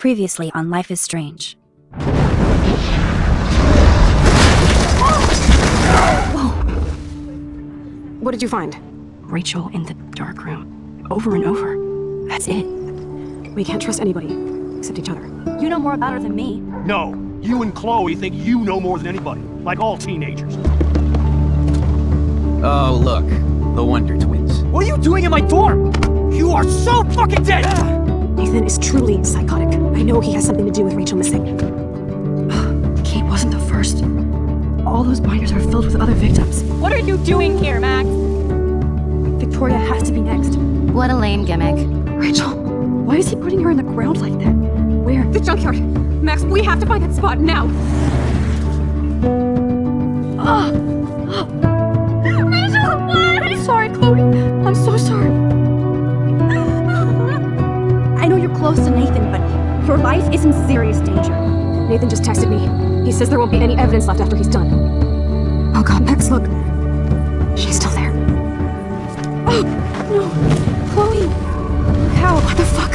Previously on Life is Strange. Whoa! What did you find? Rachel in the dark room. Over and over. That's it. We can't trust anybody, except each other. You know more about her than me. No, you and Chloe think you know more than anybody, like all teenagers. Oh, look. The Wonder Twins. What are you doing in my dorm? You are so fucking dead! Nathan is truly psychotic. I know he has something to do with Rachel missing. Kate wasn't the first. All those binders are filled with other victims. What are you doing here, Max? Victoria has to be next. What a lame gimmick. Rachel, why is he putting her in the ground like that? Where? The junkyard! Max, we have to find that spot now! Rachel, what? I'm sorry, Chloe. I'm so sorry. I know you're close to Nathan, but your life is in serious danger. Nathan just texted me. He says there won't be any evidence left after he's done. Oh god, Max, look. She's still there. Oh, no. Chloe. How? What the fuck?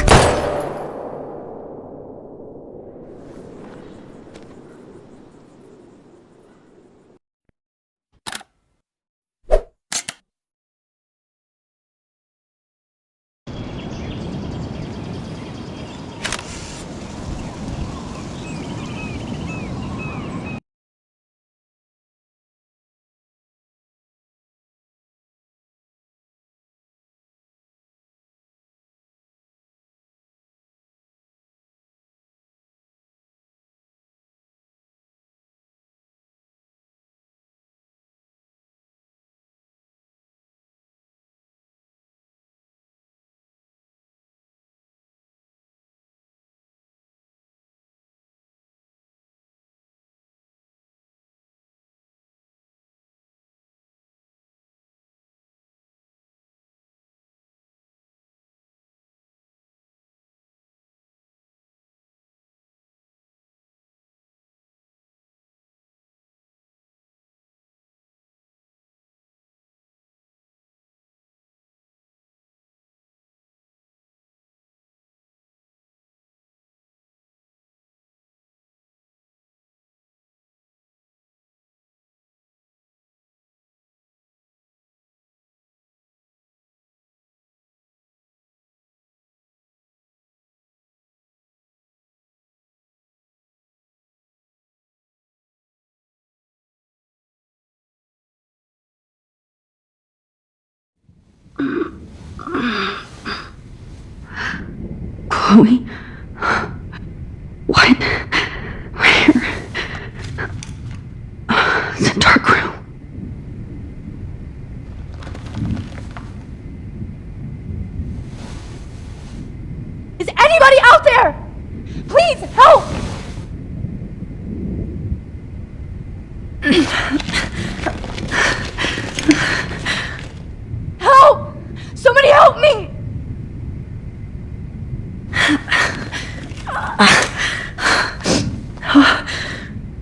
Chloe? What? Where? The dark room. Is anybody out there? Please, help! Help! Somebody help me!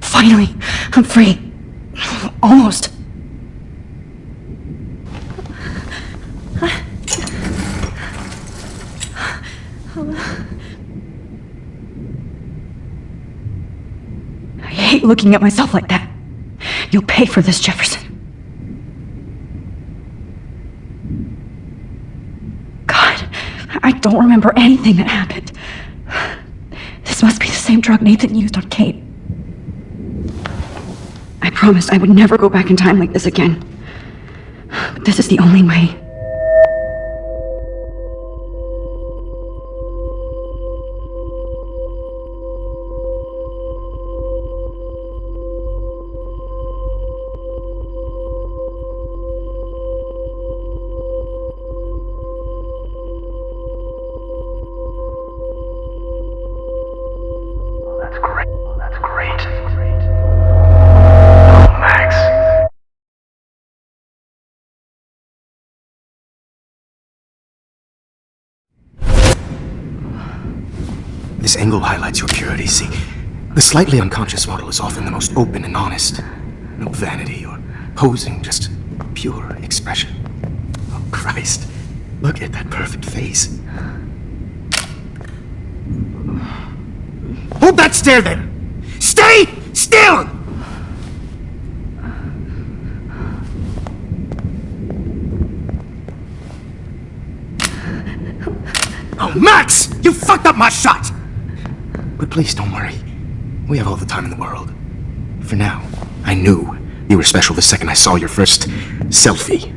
Finally, I'm free. Almost. I hate looking at myself like that. You'll pay for this, Jefferson. God, I don't remember anything that happened. This must be the same drug Nathan used on Kate. I promised I would never go back in time like this again. But this is the only way. That's great. Oh, Max. This angle highlights your purity, see? The slightly unconscious model is often the most open and honest. No vanity or posing, just pure expression. Oh, Christ. Look at that perfect face. Hold that stare there! Stay still! Oh, Max! You fucked up my shot! But please don't worry. We have all the time in the world. For now, I knew you were special the second I saw your first selfie.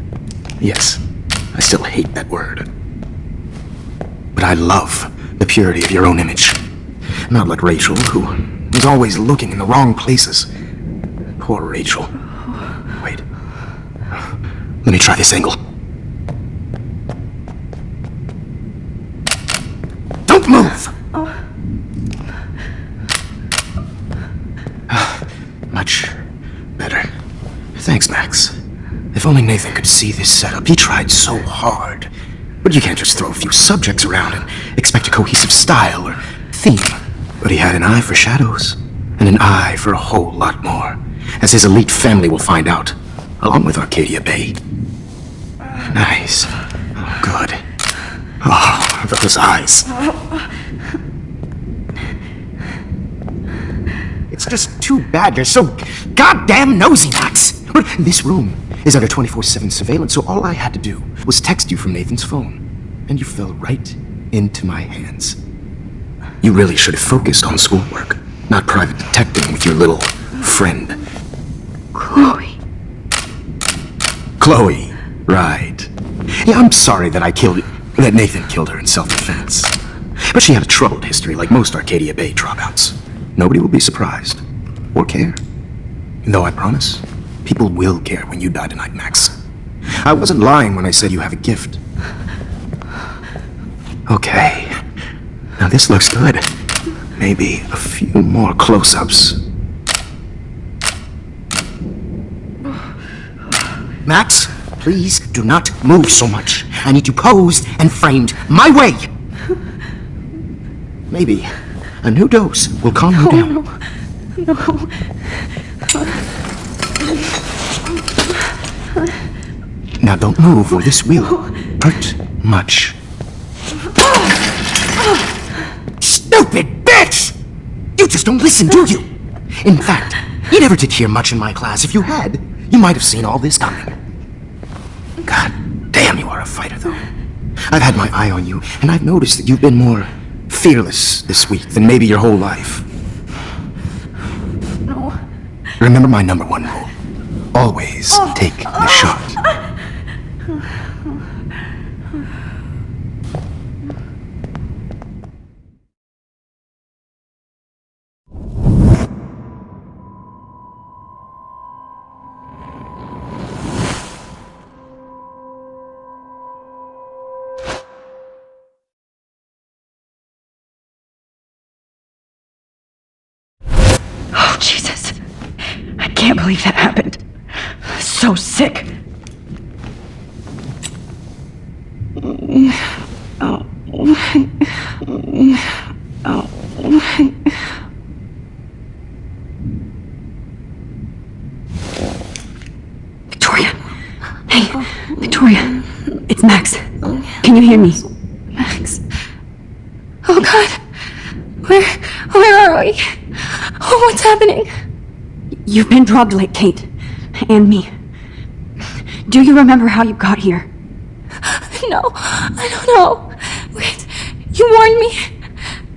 Yes, I still hate that word. But I love the purity of your own image. Not like Rachel, who was always looking in the wrong places. Poor Rachel. Wait. Let me try this angle. Don't move! Much better. Thanks, Max. If only Nathan could see this setup. He tried so hard. But you can't just throw a few subjects around and expect a cohesive style or theme. But he had an eye for shadows, and an eye for a whole lot more, as his elite family will find out, along with Arcadia Bay. Nice. Oh, good. Oh, those eyes. It's just too bad you're so goddamn nosy, Max. But this room is under 24/7 surveillance, so all I had to do was text you from Nathan's phone, and you fell right into my hands. You really should have focused on schoolwork, not private detecting with your little friend. Chloe. Chloe, right. Yeah, I'm sorry that Nathan killed her in self-defense. But she had a troubled history like most Arcadia Bay dropouts. Nobody will be surprised, or care. Though I promise, people will care when you die tonight, Max. I wasn't lying when I said you have a gift. Okay. Now this looks good. Maybe a few more close-ups. Max, please do not move so much. I need you posed and framed my way. Maybe a new dose will calm you down. No. Now don't move or this will hurt much. Stupid bitch! You just don't listen, do you? In fact, you never did hear much in my class. If you had, you might have seen all this coming. God damn, you are a fighter, though. I've had my eye on you, and I've noticed that you've been more fearless this week than maybe your whole life. No. Remember my number one rule. Always take the shot. Oh, Jesus. I can't believe that happened. So sick. Victoria. Hey, Victoria. It's Max. Can you hear me? Max. Oh God. Where are we? Oh, what's happening? You've been drugged like Kate. And me. Do you remember how you got here? No, I don't know. Wait, you warned me.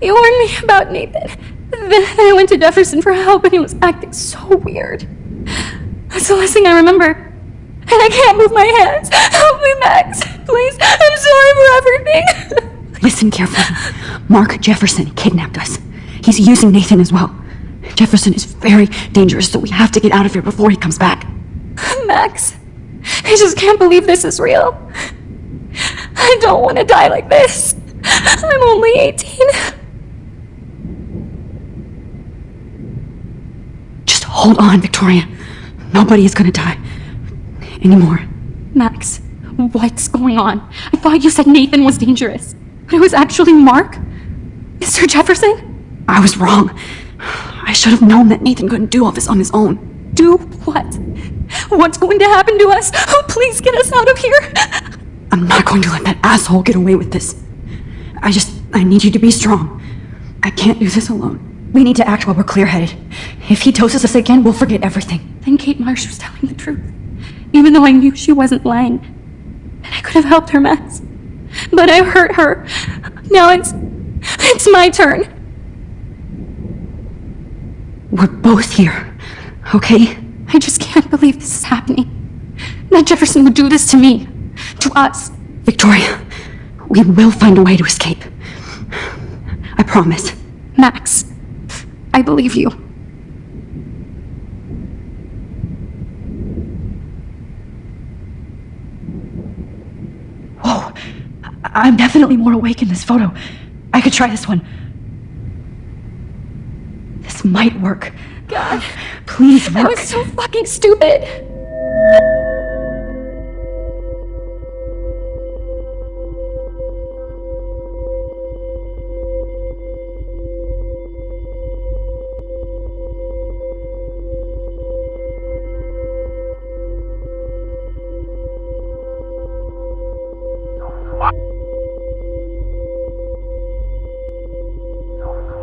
You warned me about Nathan. Then I went to Jefferson for help and he was acting so weird. That's the last thing I remember. And I can't move my hands. Help me, Max. Please. I'm sorry for everything. Listen carefully. Mark Jefferson kidnapped us. He's using Nathan as well. Jefferson is very dangerous, so we have to get out of here before he comes back. Max, I just can't believe this is real. I don't want to die like this. I'm only 18. Just hold on, Victoria. Nobody is gonna die. Anymore. Max, what's going on? I thought you said Nathan was dangerous, but it was actually Mark? Mr. Jefferson? I was wrong. I should have known that Nathan couldn't do all this on his own. Do what? What's going to happen to us? Oh, please get us out of here. I'm not going to let that asshole get away with this. I need you to be strong. I can't do this alone. We need to act while we're clear-headed. If he doses us again, we'll forget everything. Then Kate Marsh was telling the truth, even though I knew she wasn't lying. And I could have helped her, Max. But I hurt her. Now it's my turn. We're both here, okay? I just can't believe this is happening. That Jefferson would do this to me. To us. Victoria, we will find a way to escape. I promise. Max, I believe you. Whoa, I'm definitely more awake in this photo. I could try this one. This might work. God, please work. That was so fucking stupid.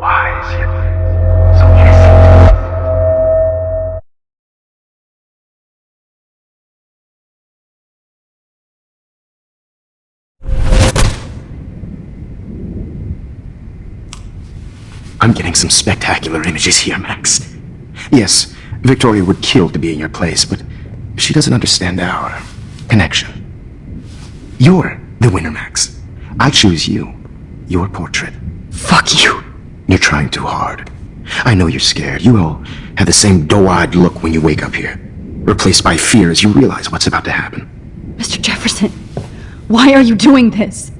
Why is it so innocent? I'm getting some spectacular images here, Max. Yes, Victoria would kill to be in your place, but she doesn't understand our connection. You're the winner, Max. I choose you. Your portrait. Fuck you. You're trying too hard. I know you're scared. You all have the same doe-eyed look when you wake up here, replaced by fear as you realize what's about to happen. Mr. Jefferson, why are you doing this?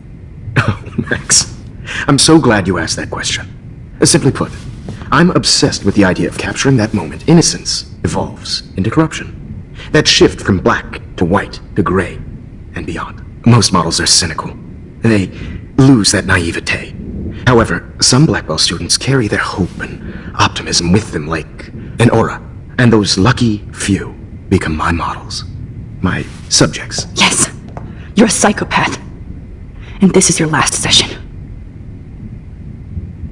Oh, Max, I'm so glad you asked that question. Simply put, I'm obsessed with the idea of capturing that moment. Innocence evolves into corruption. That shift from black to white to gray and beyond. Most models are cynical. They lose that naivete. However, some Blackwell students carry their hope and optimism with them like an aura. And those lucky few become my models. My subjects. Yes, you're a psychopath. And this is your last session.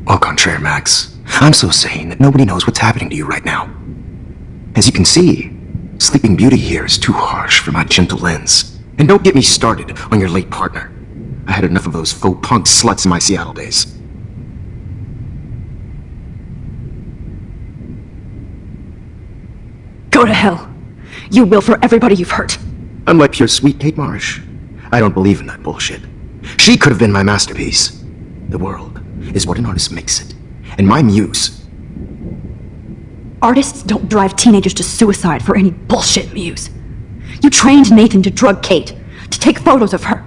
Au contraire, Max. I'm so sane that nobody knows what's happening to you right now. As you can see, Sleeping Beauty here is too harsh for my gentle lens. And don't get me started on your late partner. I had enough of those faux punk sluts in my Seattle days. Go to hell. You will for everybody you've hurt. Unlike your sweet Kate Marsh, I don't believe in that bullshit. She could have been my masterpiece. The world is what an artist makes it. And my muse... Artists don't drive teenagers to suicide for any bullshit muse. You trained Nathan to drug Kate, to take photos of her.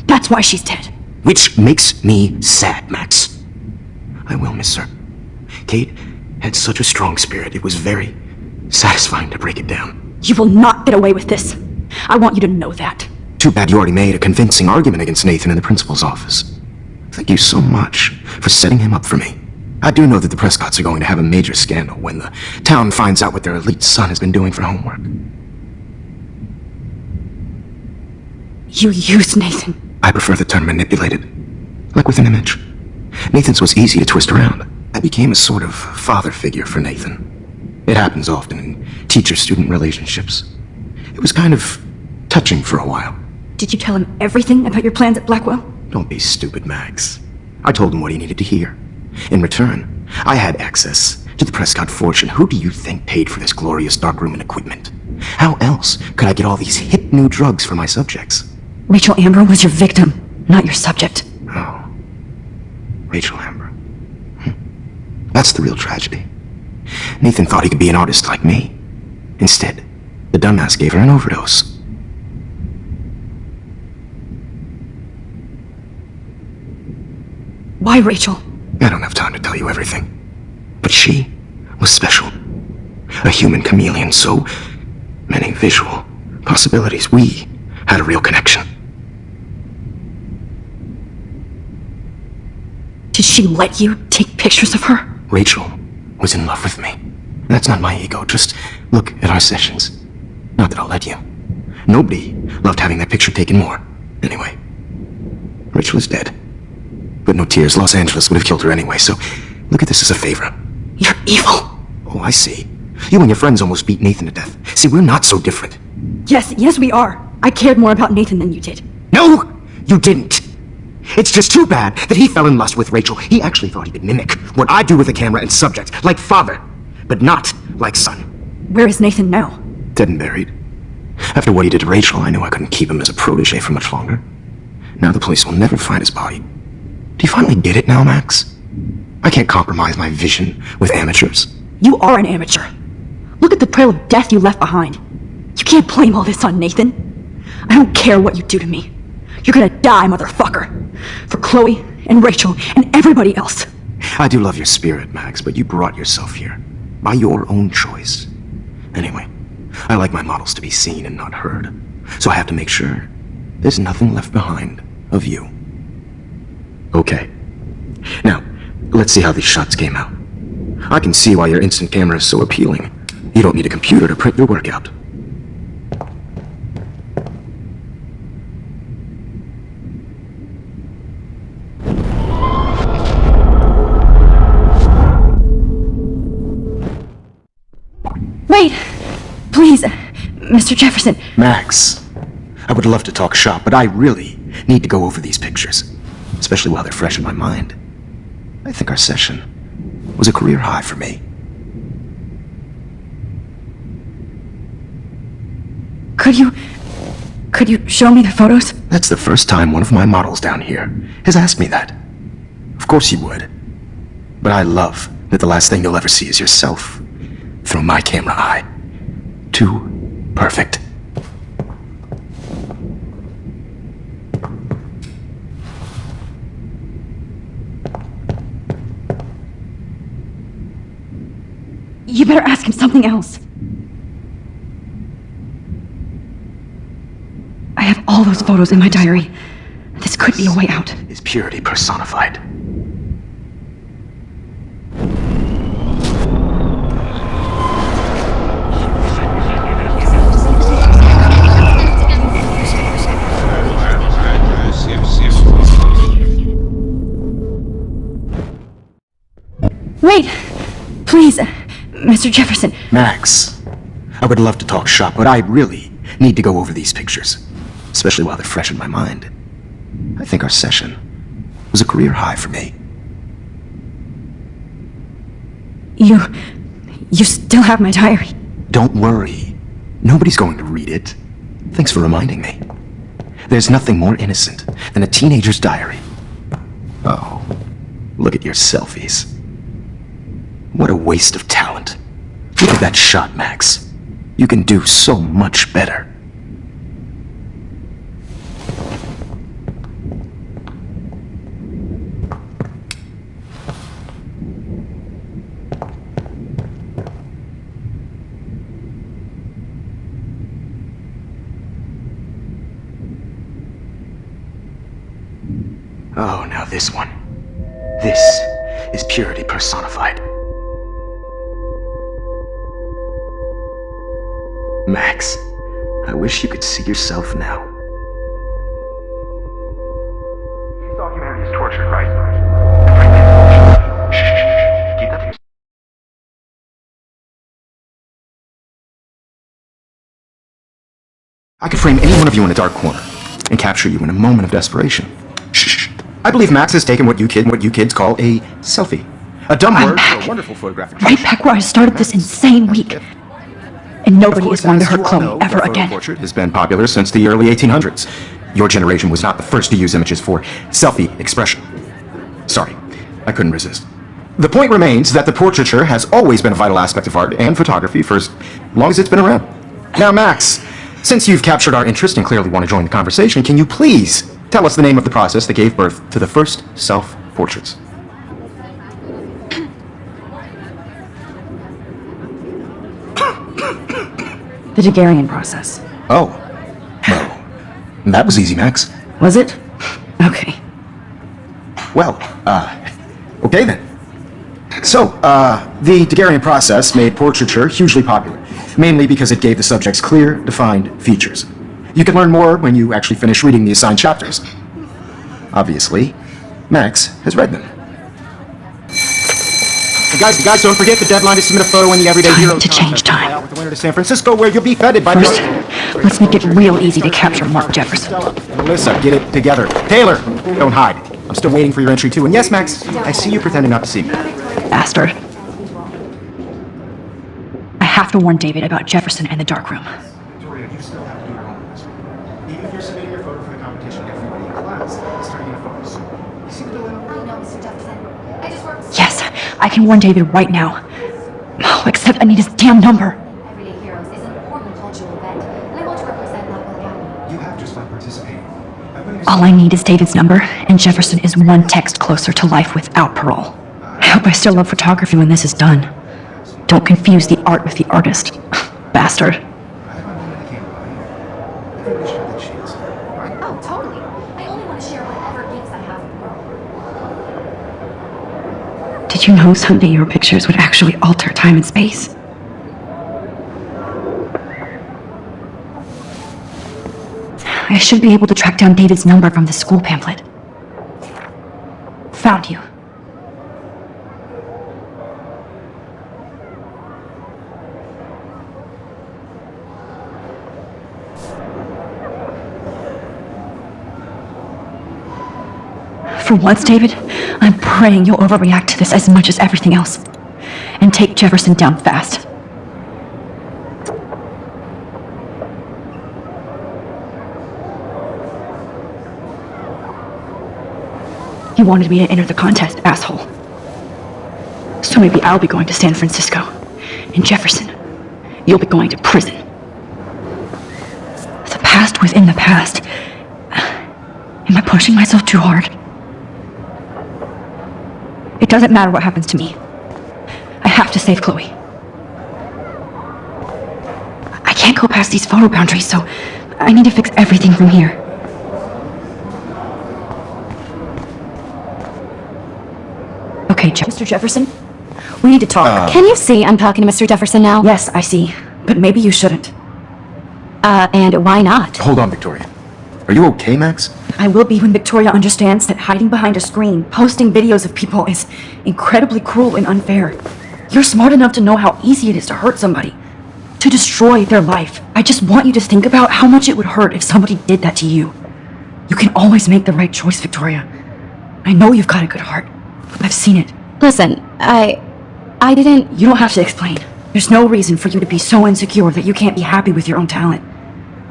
That's why she's dead. Which makes me sad, Max. I will miss her. Kate had such a strong spirit, it was very satisfying to break it down. You will not get away with this. I want you to know that. Too bad you already made a convincing argument against Nathan in the principal's office. Thank you so much for setting him up for me. I do know that the Prescotts are going to have a major scandal when the town finds out what their elite son has been doing for homework. You used Nathan. I prefer the term manipulated. Like with an image. Nathan's was easy to twist around. I became a sort of father figure for Nathan. It happens often in teacher-student relationships. It was kind of touching for a while. Did you tell him everything about your plans at Blackwell? Don't be stupid, Max. I told him what he needed to hear. In return, I had access to the Prescott fortune. Who do you think paid for this glorious darkroom and equipment? How else could I get all these hip new drugs for my subjects? Rachel Amber was your victim, not your subject. Oh. Rachel Amber. That's the real tragedy. Nathan thought he could be an artist like me. Instead, the dumbass gave her an overdose. Why Rachel? I don't have time to tell you everything. But she was special. A human chameleon, so many visual possibilities. We had a real connection. Did she let you take pictures of her? Rachel was in love with me. That's not my ego. Just look at our sessions. Not that I'll let you. Nobody loved having that picture taken more. Anyway, Rachel is dead. But no tears. Los Angeles would have killed her anyway, so look at this as a favor. You're evil. Oh, I see. You and your friends almost beat Nathan to death. See, we're not so different. Yes, we are. I cared more about Nathan than you did. No, you didn't. It's just too bad that he fell in lust with Rachel. He actually thought he could mimic what I do with a camera and subject, like father, but not like son. Where is Nathan now? Dead and buried. After what he did to Rachel, I knew I couldn't keep him as a protege for much longer. Now the police will never find his body. Do you finally get it now, Max? I can't compromise my vision with amateurs. You are an amateur. Look at the trail of death you left behind. You can't blame all this on Nathan. I don't care what you do to me. You're gonna die, motherfucker. For Chloe and Rachel and everybody else. I do love your spirit, Max, but you brought yourself here. By your own choice. Anyway, I like my models to be seen and not heard. So I have to make sure there's nothing left behind of you. Okay. Now, let's see how these shots came out. I can see why your instant camera is so appealing. You don't need a computer to print your work out. Wait! Please, Mr. Jefferson. Max, I would love to talk shop, but I really need to go over these pictures, especially while they're fresh in my mind. I think our session was a career high for me. Could you show me the photos? That's the first time one of my models down here has asked me that. Of course you would. But I love that the last thing you'll ever see is yourself through my camera eye. Too perfect. You better ask him something else. I have all those photos in my diary. This could be a way out. Is purity personified. Wait! Please, Mr. Jefferson. Max, I would love to talk shop, but I really need to go over these pictures, especially while they're fresh in my mind. I think our session was a career high for me. You still have my diary. Don't worry. Nobody's going to read it. Thanks for reminding me. There's nothing more innocent than a teenager's diary. Oh, look at your selfies. What a waste of talent. Look at that shot, Max. You can do so much better. Oh, now this one. This is purity personified. Max, I wish you could see yourself now. You thought humanity is tortured, right? Shh. Keep that to yourself. I could frame any one of you in a dark corner and capture you in a moment of desperation. Shh. I believe Max has taken what you kids call a selfie. A dumb word for a wonderful photographic. Right back where I started this insane week. And nobody is going to hurt Chloe ever again. Portrait has been popular since the early 1800s. Your generation was not the first to use images for selfie expression. Sorry, I couldn't resist. The point remains that the portraiture has always been a vital aspect of art and photography for as long as it's been around. Now, Max, since you've captured our interest and clearly want to join the conversation, can you please tell us the name of the process that gave birth to the first self-portraits? The Daguerrean process. Oh. Well, that was easy, Max. Was it? Okay. Well, okay then. So, the Daguerrean process made portraiture hugely popular, mainly because it gave the subjects clear, defined features. You can learn more when you actually finish reading the assigned chapters. Obviously, Max has read them. Guys, don't forget the deadline to submit a photo in the Everyday Time Heroes to change contest. Fly time. out with the winner to San Francisco, where you'll be feted by First, let's make it real easy to capture Mark Jefferson. Melissa, get it together. Taylor, don't hide. I'm still waiting for your entry, too. And yes, Max, I see you pretending not to see me. Bastard. I have to warn David about Jefferson and the dark room. Victoria, you still have to do your homework. Even if you're submitting your photo for the competition, everybody in class is starting to focus. You see the dilemma? I know, Mr. Jefferson. I just worked. Yes, I can warn David right now. Oh, except I need his damn number. Everyday Heroes is an important cultural event, and I want to represent Blackwell Academy. You have just by participating. All I need is David's number, and Jefferson is one text closer to life without parole. I hope I still love photography when this is done. Don't confuse the art with the artist. Bastard. Oh, totally. I only want to share whatever gifts I have with the world. Did you know someday your pictures would actually alter time and space? I should be able to track down David's number from the school pamphlet. Found you. For once, David, I'm praying you'll overreact to this as much as everything else. And take Jefferson down fast. You wanted me to enter the contest, asshole. So maybe I'll be going to San Francisco. And Jefferson, you'll be going to prison. The past within the past. Am I pushing myself too hard? It doesn't matter what happens to me. I have to save Chloe. I can't go past these photo boundaries, so I need to fix everything from here. Okay, Mr. Jefferson, we need to talk. Can you see I'm talking to Mr. Jefferson now? Yes, I see, but maybe you shouldn't. And why not? Hold on, Victoria. Are you okay, Max? I will be when Victoria understands that hiding behind a screen, posting videos of people is incredibly cruel and unfair. You're smart enough to know how easy it is to hurt somebody, to destroy their life. I just want you to think about how much it would hurt if somebody did that to you. You can always make the right choice, Victoria. I know you've got a good heart. I've seen it. Listen, I didn't... You don't have to explain. There's no reason for you to be so insecure that you can't be happy with your own talent.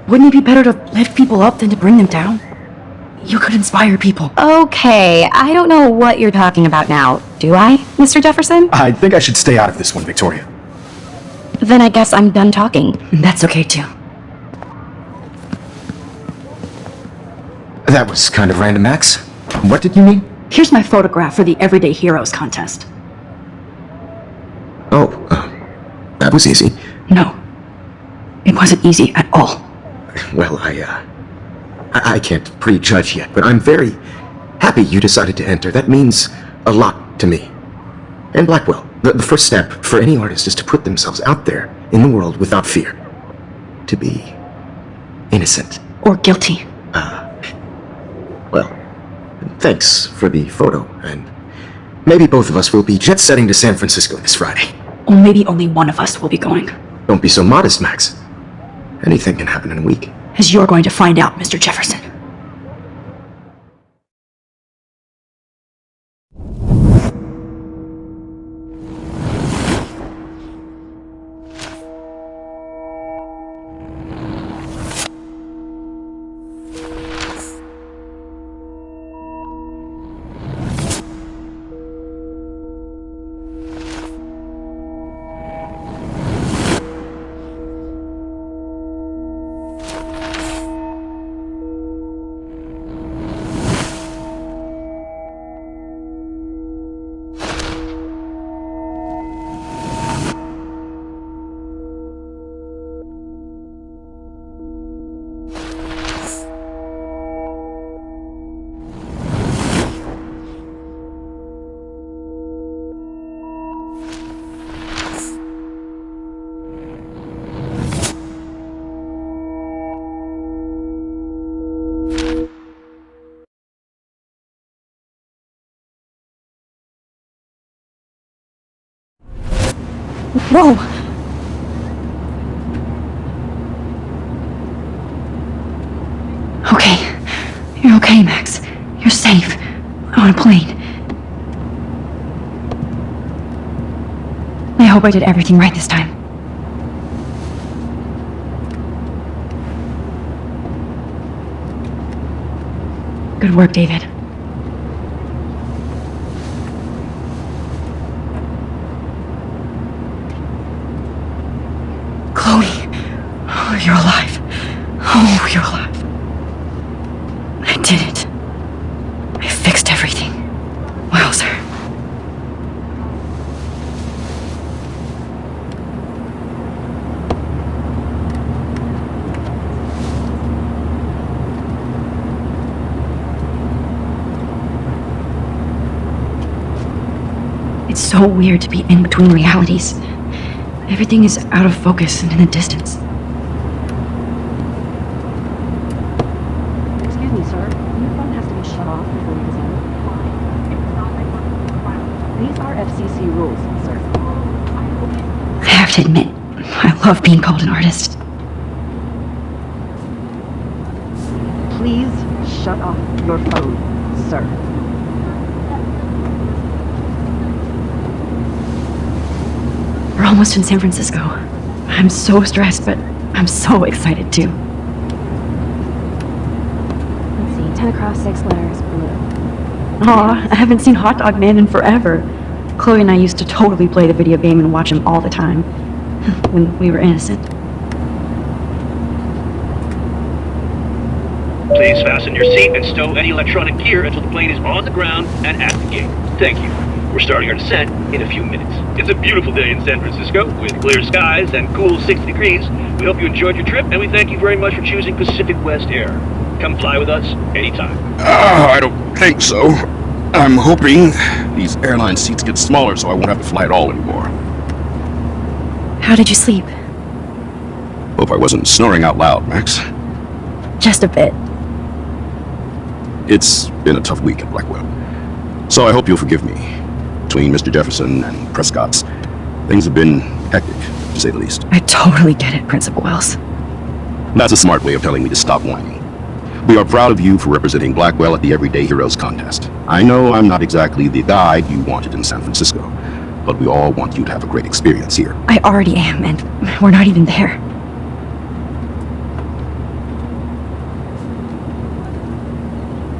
Wouldn't it be better to lift people up than to bring them down? You could inspire people. Okay, I don't know what you're talking about now, do I, Mr. Jefferson? I think I should stay out of this one, Victoria. Then I guess I'm done talking. That's okay, too. That was kind of random, Max. What did you mean? Here's my photograph for the Everyday Heroes contest. Oh, that was easy. No, it wasn't easy at all. Well, I can't prejudge yet, but I'm very happy you decided to enter. That means a lot to me. And Blackwell, the first step for any artist is to put themselves out there in the world without fear. To be innocent. Or guilty. Well, thanks for the photo, and maybe both of us will be jet-setting to San Francisco this Friday. Or maybe only one of us will be going. Don't be so modest, Max. Anything can happen in a week. As you're going to find out, Mr. Jefferson. Whoa! Okay. You're okay, Max. You're safe. On a plane. I hope I did everything right this time. Good work, David. Chloe. Oh, you're alive. Oh, you're alive. I did it. I fixed everything. Wowzer. It's so weird to be in between realities. Everything is out of focus and in the distance. Excuse me, sir. Your phone has to be shut off before we begin. These are FCC rules, sir. I have to admit, I love being called an artist. Please shut off your phone, sir. We're almost in San Francisco. I'm so stressed, but I'm so excited too. Let's see, 10 across, 6 letters, blue. Aw, I haven't seen Hot Dog Man in forever. Chloe and I used to totally play the video game and watch him all the time. When we were innocent. Please fasten your seat and stow any electronic gear until the plane is on the ground and at the gate. Thank you. We're starting our descent in a few minutes. It's a beautiful day in San Francisco with clear skies and cool 60 degrees. We hope you enjoyed your trip and we thank you very much for choosing Pacific West Air. Come fly with us anytime. I don't think so. I'm hoping these airline seats get smaller so I won't have to fly at all anymore. How did you sleep? Hope I wasn't snoring out loud, Max. Just a bit. It's been a tough week at Blackwell. So I hope you'll forgive me. Between Mr. Jefferson and Prescott's, things have been hectic, to say the least. I totally get it, Principal Wells. That's a smart way of telling me to stop whining. We are proud of you for representing Blackwell at the Everyday Heroes contest. I know I'm not exactly the guide you wanted in San Francisco, but we all want you to have a great experience here. I already am, and we're not even there.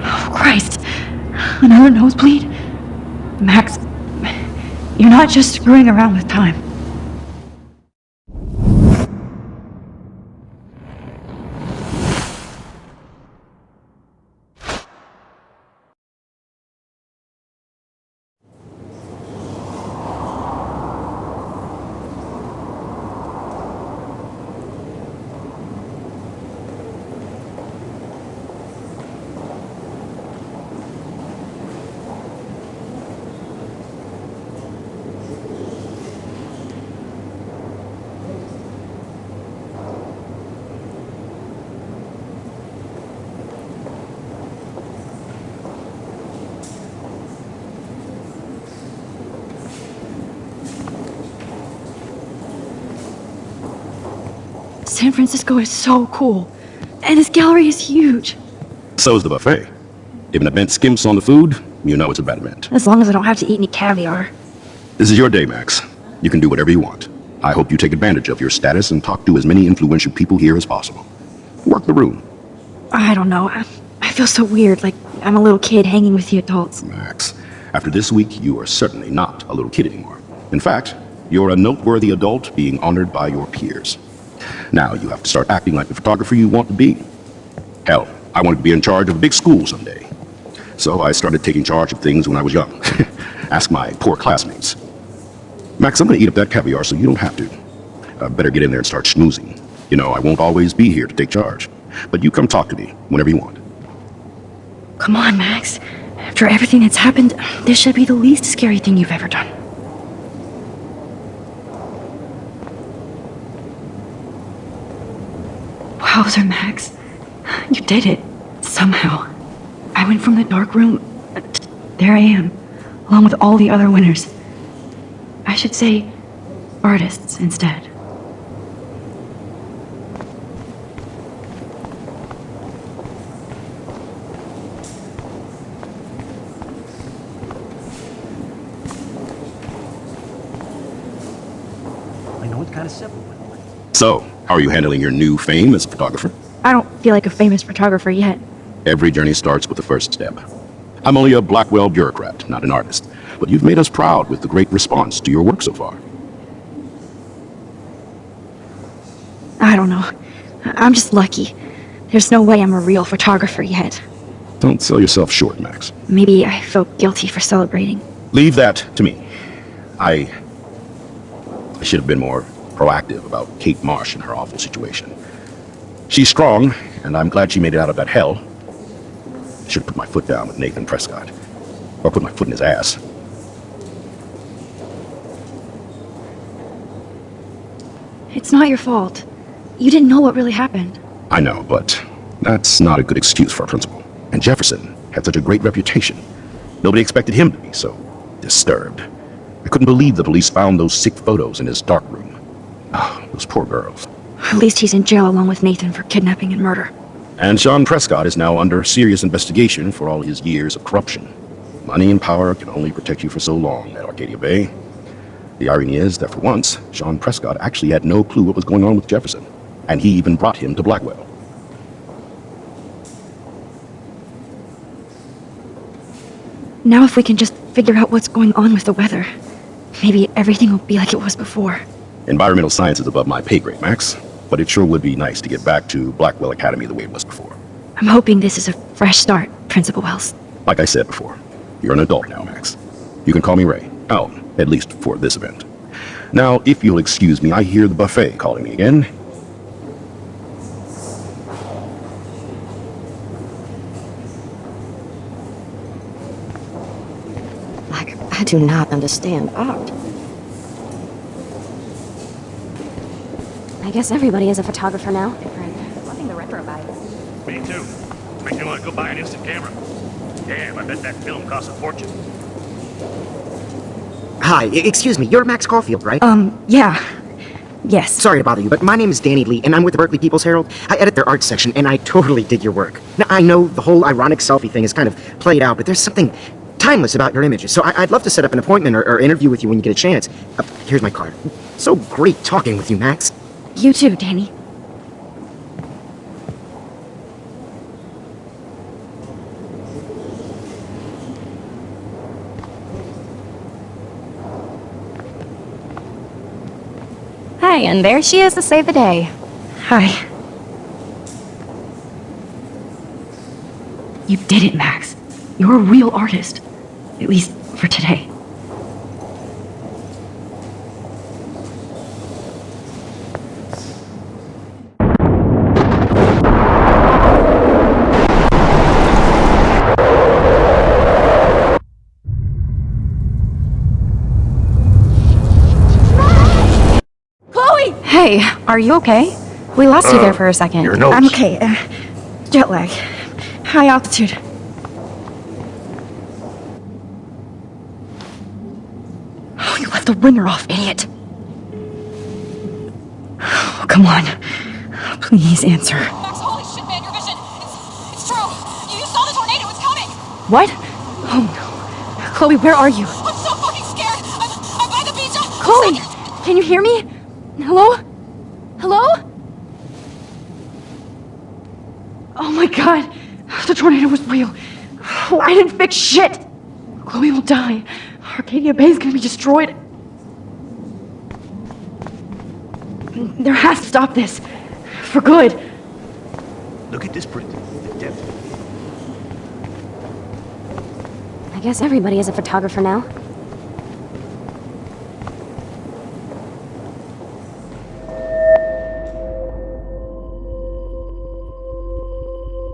Oh, Christ. Another nosebleed? Max, you're not just screwing around with time. San Francisco is so cool. And this gallery is huge. So is the buffet. If an event skimps on the food, you know it's a bad event. As long as I don't have to eat any caviar. This is your day, Max. You can do whatever you want. I hope you take advantage of your status and talk to as many influential people here as possible. Work the room. I don't know. I feel so weird, like I'm a little kid hanging with the adults. Max, after this week, you are certainly not a little kid anymore. In fact, you're a noteworthy adult being honored by your peers. Now you have to start acting like the photographer you want to be. Hell, I wanted to be in charge of a big school someday. So I started taking charge of things when I was young. Ask my poor classmates. Max, I'm going to eat up that caviar so you don't have to. Better get in there and start schmoozing. You know, I won't always be here to take charge. But you come talk to me whenever you want. Come on, Max. After everything that's happened, this should be the least scary thing you've ever done. Wowzer, Max. You did it. Somehow. I went from the dark room. There I am, along with all the other winners. I should say, artists instead. I know it's kind of simple. So, how are you handling your new fame as a photographer? I don't feel like a famous photographer yet. Every journey starts with the first step. I'm only a Blackwell bureaucrat, not an artist. But you've made us proud with the great response to your work so far. I don't know. I'm just lucky. There's no way I'm a real photographer yet. Don't sell yourself short, Max. Maybe I felt guilty for celebrating. Leave that to me. I should have been more proactive about Kate Marsh and her awful situation. She's strong, and I'm glad she made it out of that hell. I should have put my foot down with Nathan Prescott. Or put my foot in his ass. It's not your fault. You didn't know what really happened. I know, but that's not a good excuse for a principal. And Jefferson had such a great reputation. Nobody expected him to be so disturbed. I couldn't believe the police found those sick photos in his dark room. Ah, those poor girls. At least he's in jail along with Nathan for kidnapping and murder. And Sean Prescott is now under serious investigation for all his years of corruption. Money and power can only protect you for so long at Arcadia Bay. The irony is that for once, Sean Prescott actually had no clue what was going on with Jefferson. And he even brought him to Blackwell. Now if we can just figure out what's going on with the weather, maybe everything will be like it was before. Environmental science is above my pay grade, Max. But it sure would be nice to get back to Blackwell Academy the way it was before. I'm hoping this is a fresh start, Principal Wells. Like I said before, you're an adult now, Max. You can call me Ray. Oh, at least for this event. Now, if you'll excuse me, I hear the buffet calling me again. I do not understand art. I guess everybody is a photographer now. Loving the retro vibe. Me too. Makes me want to go buy an instant camera. Damn, I bet that film costs a fortune. Hi, excuse me, you're Max Caulfield, right? Yeah. Yes. Sorry to bother you, but my name is Danny Lee, and I'm with the Berkeley People's Herald. I edit their art section, and I totally dig your work. Now, I know the whole ironic selfie thing is kind of played out, but there's something timeless about your images, so I'd love to set up an appointment or interview with you when you get a chance. Here's my card. So great talking with you, Max. You too, Danny. Hi, and there she is to save the day. Hi. You did it, Max. You're a real artist. At least for today. Hey, are you okay? We lost you there for a second. Your notes. I'm okay. Jet lag. High altitude. Oh, you left the ringer off, idiot. Oh, come on. Please answer. Max, holy shit, man, your vision. It's true. You saw the tornado. It's coming. What? Oh no. Chloe, where are you? I'm so fucking scared. I'm by the beach. Chloe! Can you hear me? Hello? Hello? Oh my god. The tornado was real. Oh, I didn't fix shit. Chloe will die. Arcadia Bay is gonna be destroyed. There has to stop this. For good. Look at this print. The depth. I guess everybody is a photographer now.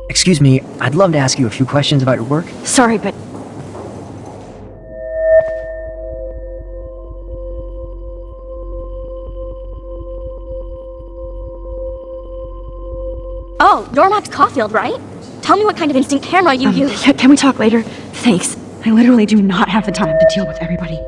Excuse me, I'd love to ask you a few questions about your work. Sorry, but Oh, you're Max Caulfield, right? Tell me what kind of instant camera you use. can we talk later? Thanks. I literally do not have the time to deal with everybody.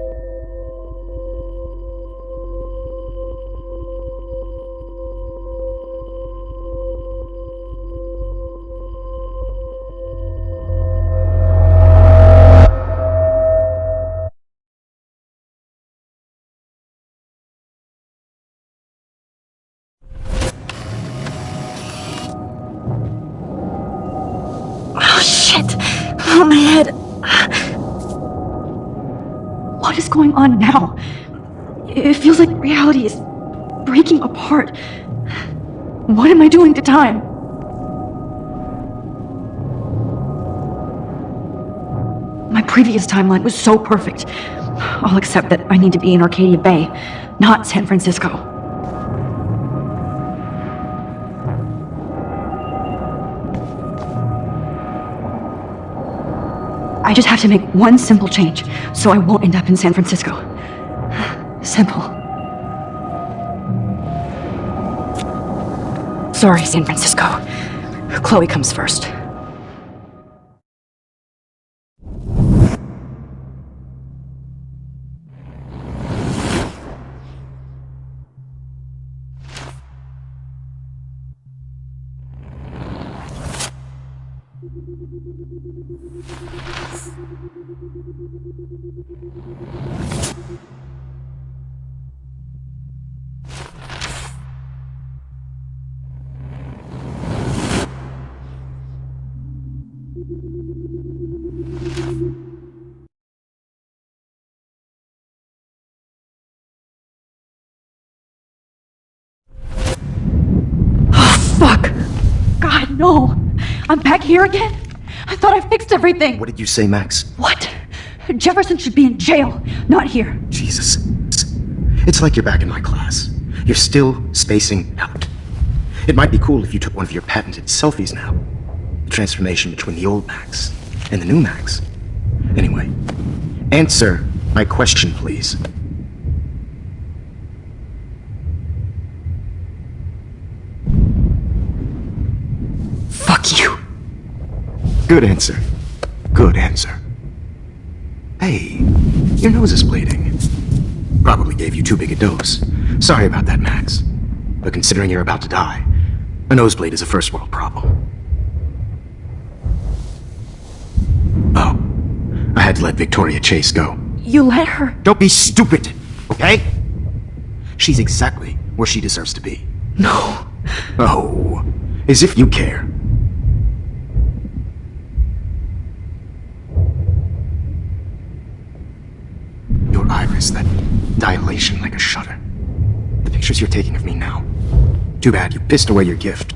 my head. What is going on now? It feels like reality is breaking apart. What am I doing to time? My previous timeline was so perfect. I'll accept that I need to be in Arcadia Bay, not San Francisco. I just have to make one simple change, so I won't end up in San Francisco. Simple. Sorry, San Francisco. Chloe comes first. Fuck! God, no! I'm back here again? I thought I fixed everything! What did you say, Max? What? Jefferson should be in jail, not here. Jesus. It's like you're back in my class. You're still spacing out. It might be cool if you took one of your patented selfies now. The transformation between the old Max and the new Max. Anyway, answer my question, please. Fuck you. Good answer. Good answer. Hey, your nose is bleeding. Probably gave you too big a dose. Sorry about that, Max. But considering you're about to die, a nosebleed is a first world problem. Oh, I had to let Victoria Chase go. You let her? Don't be stupid, okay? She's exactly where she deserves to be. No. Oh, as if you care. Your iris, that dilation like a shutter. The pictures you're taking of me now. Too bad you pissed away your gift.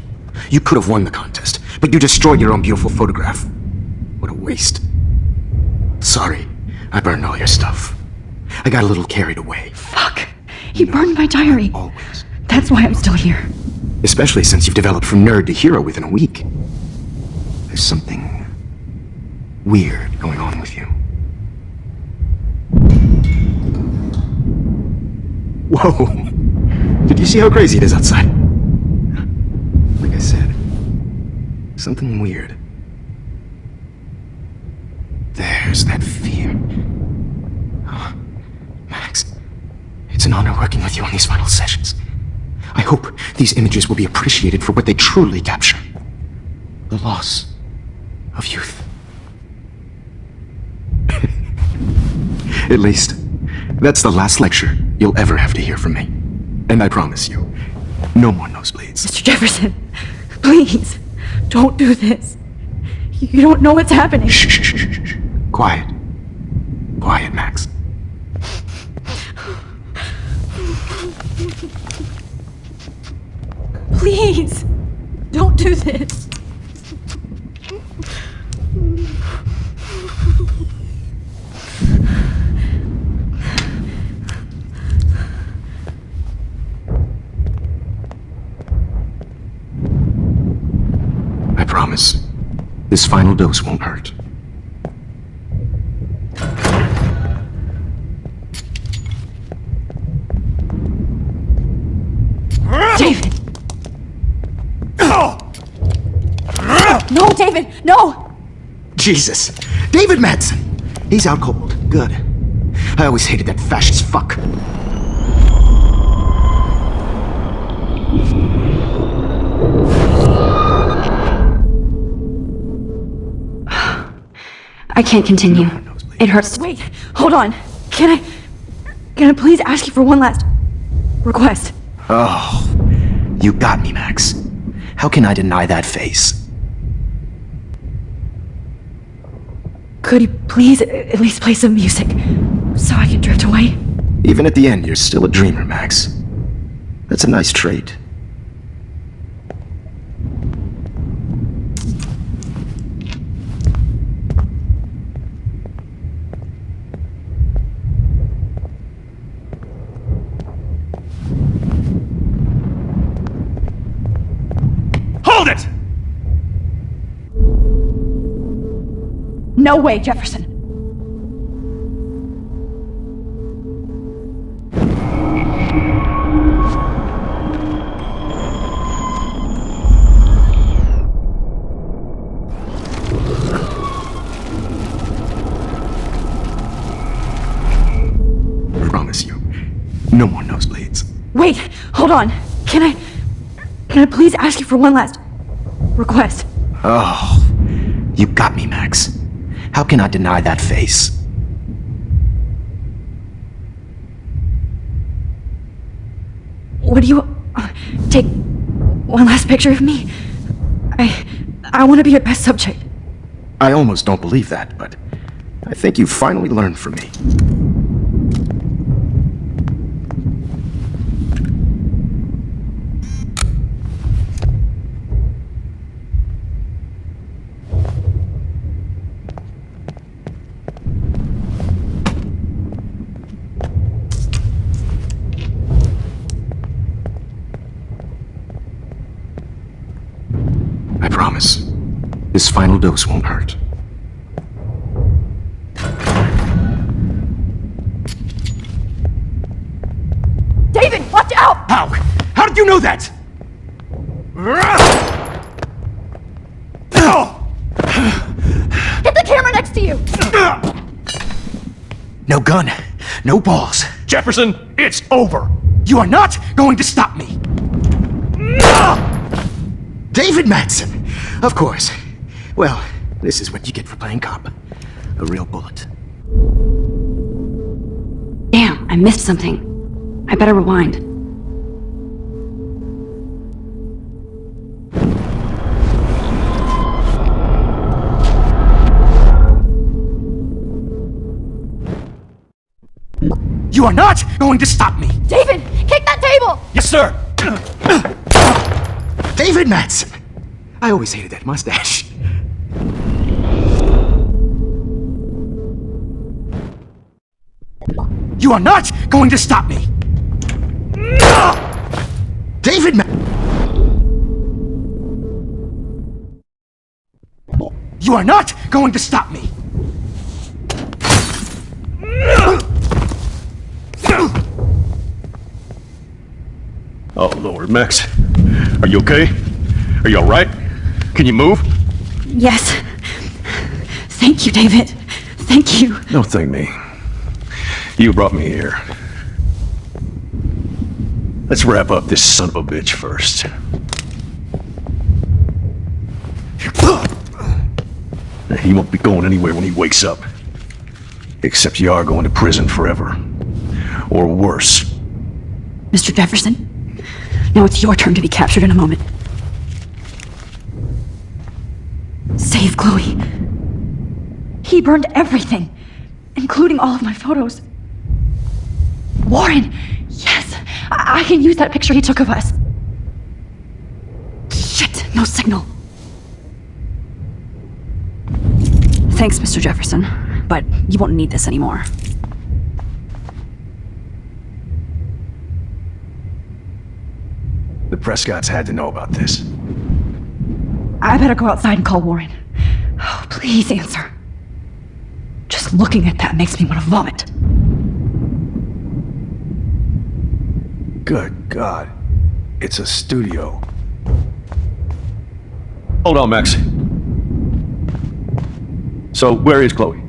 You could have won the contest, but you destroyed your own beautiful photograph. What a waste. Sorry, I burned all your stuff. I got a little carried away. Fuck. He burned my diary. Always. That's why I'm still here. Especially since you've developed from nerd to hero within a week. There's something weird going on with you. Whoa! Did you see how crazy it is outside? Like I said, something weird. There's that fear. Oh, Max, it's an honor working with you on these final sessions. I hope these images will be appreciated for what they truly capture. The loss of youth. At least, that's the last lecture you'll ever have to hear from me. And I promise you, no more nosebleeds. Mr. Jefferson, please, don't do this. You don't know what's happening. Shh, shh, shh, shh, shh. Quiet. Quiet, Max. Please, don't do this. I promise, this final dose won't hurt. David! No, David, no! Jesus! David Madsen! He's out cold. Good. I always hated that fascist fuck. I can't continue. It hurts. Wait, hold on. Can I please ask you for one last request? Oh, you got me, Max. How can I deny that face? Could you please at least play some music so I can drift away? Even at the end, you're still a dreamer, Max. That's a nice trait. Hold it! No way, Jefferson. I promise you, no more nosebleeds. Wait, hold on. Can I please ask you for one last request? Oh, you got me, Max. How can I deny that face? Would you take one last picture of me? I want to be your best subject. I almost don't believe that, but I think you finally learned from me. I promise, this final dose won't hurt. David, watch out! How? How did you know that? Get the camera next to you! No gun, no balls. Jefferson, it's over! You are not going to stop me! David Madsen! Of course. Well, this is what you get for playing cop. A real bullet. Damn, I missed something. I better rewind. You are not going to stop me! David, kick that table! Yes, sir! David Madsen! I always hated that mustache. You are not going to stop me! David You are not going to stop me! Oh, Lord, Max. Are you okay? Are you alright? Can you move? Yes. Thank you, David. Thank you. Don't thank me. You brought me here. Let's wrap up this son of a bitch first. He won't be going anywhere when he wakes up. Except you are going to prison forever. Or worse. Mr. Jefferson, now it's your turn to be captured in a moment. Save Chloe. He burned everything, including all of my photos. Warren! Yes! I can use that picture he took of us. Shit, no signal. Thanks, Mr. Jefferson, but you won't need this anymore. The Prescotts had to know about this. I better go outside and call Warren. Oh, please answer. Just looking at that makes me want to vomit. Good God. It's a studio. Hold on, Max. So, where is Chloe?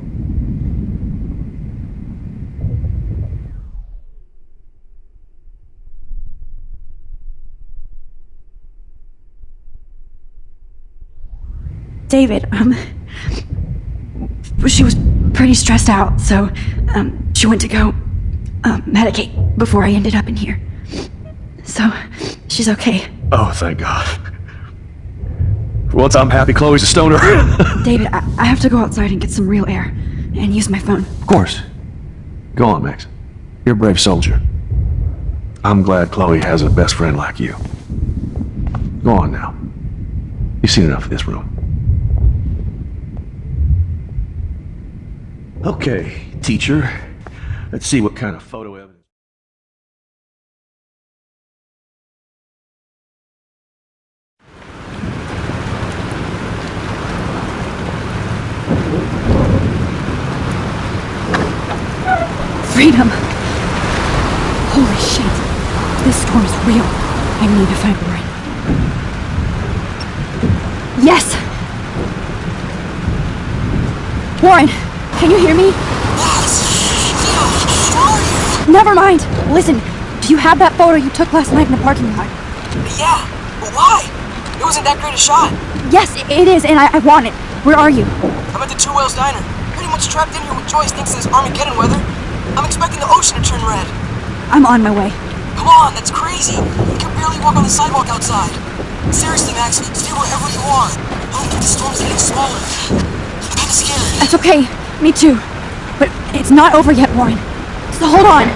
David, she was pretty stressed out, so, she went to go, medicate before I ended up in here. So, she's okay. Oh, thank God. For once I'm happy Chloe's a stoner. David, I have to go outside and get some real air. And use my phone. Of course. Go on, Max. You're a brave soldier. I'm glad Chloe has a best friend like you. Go on now. You've seen enough of this room. Okay, teacher. Let's see what kind of photo evidence. Freedom! Holy shit. This storm's real. I need to find Warren. Yes! Warren, can you hear me? Never mind. Listen, do you have that photo you took last night in the parking lot? Yeah, but why? It wasn't that great a shot. Yes, it is, and I want it. Where are you? I'm at the Two Whales Diner. Pretty much trapped in here with Joyce thanks to this Armageddon weather. I'm expecting the ocean to turn red. I'm on my way. Come on, that's crazy. You can barely walk on the sidewalk outside. Seriously, Max, stay wherever you are. Oh, the storm's getting smaller. I'm kinda scared. That's okay. Me too. But it's not over yet, Warren. So hold on.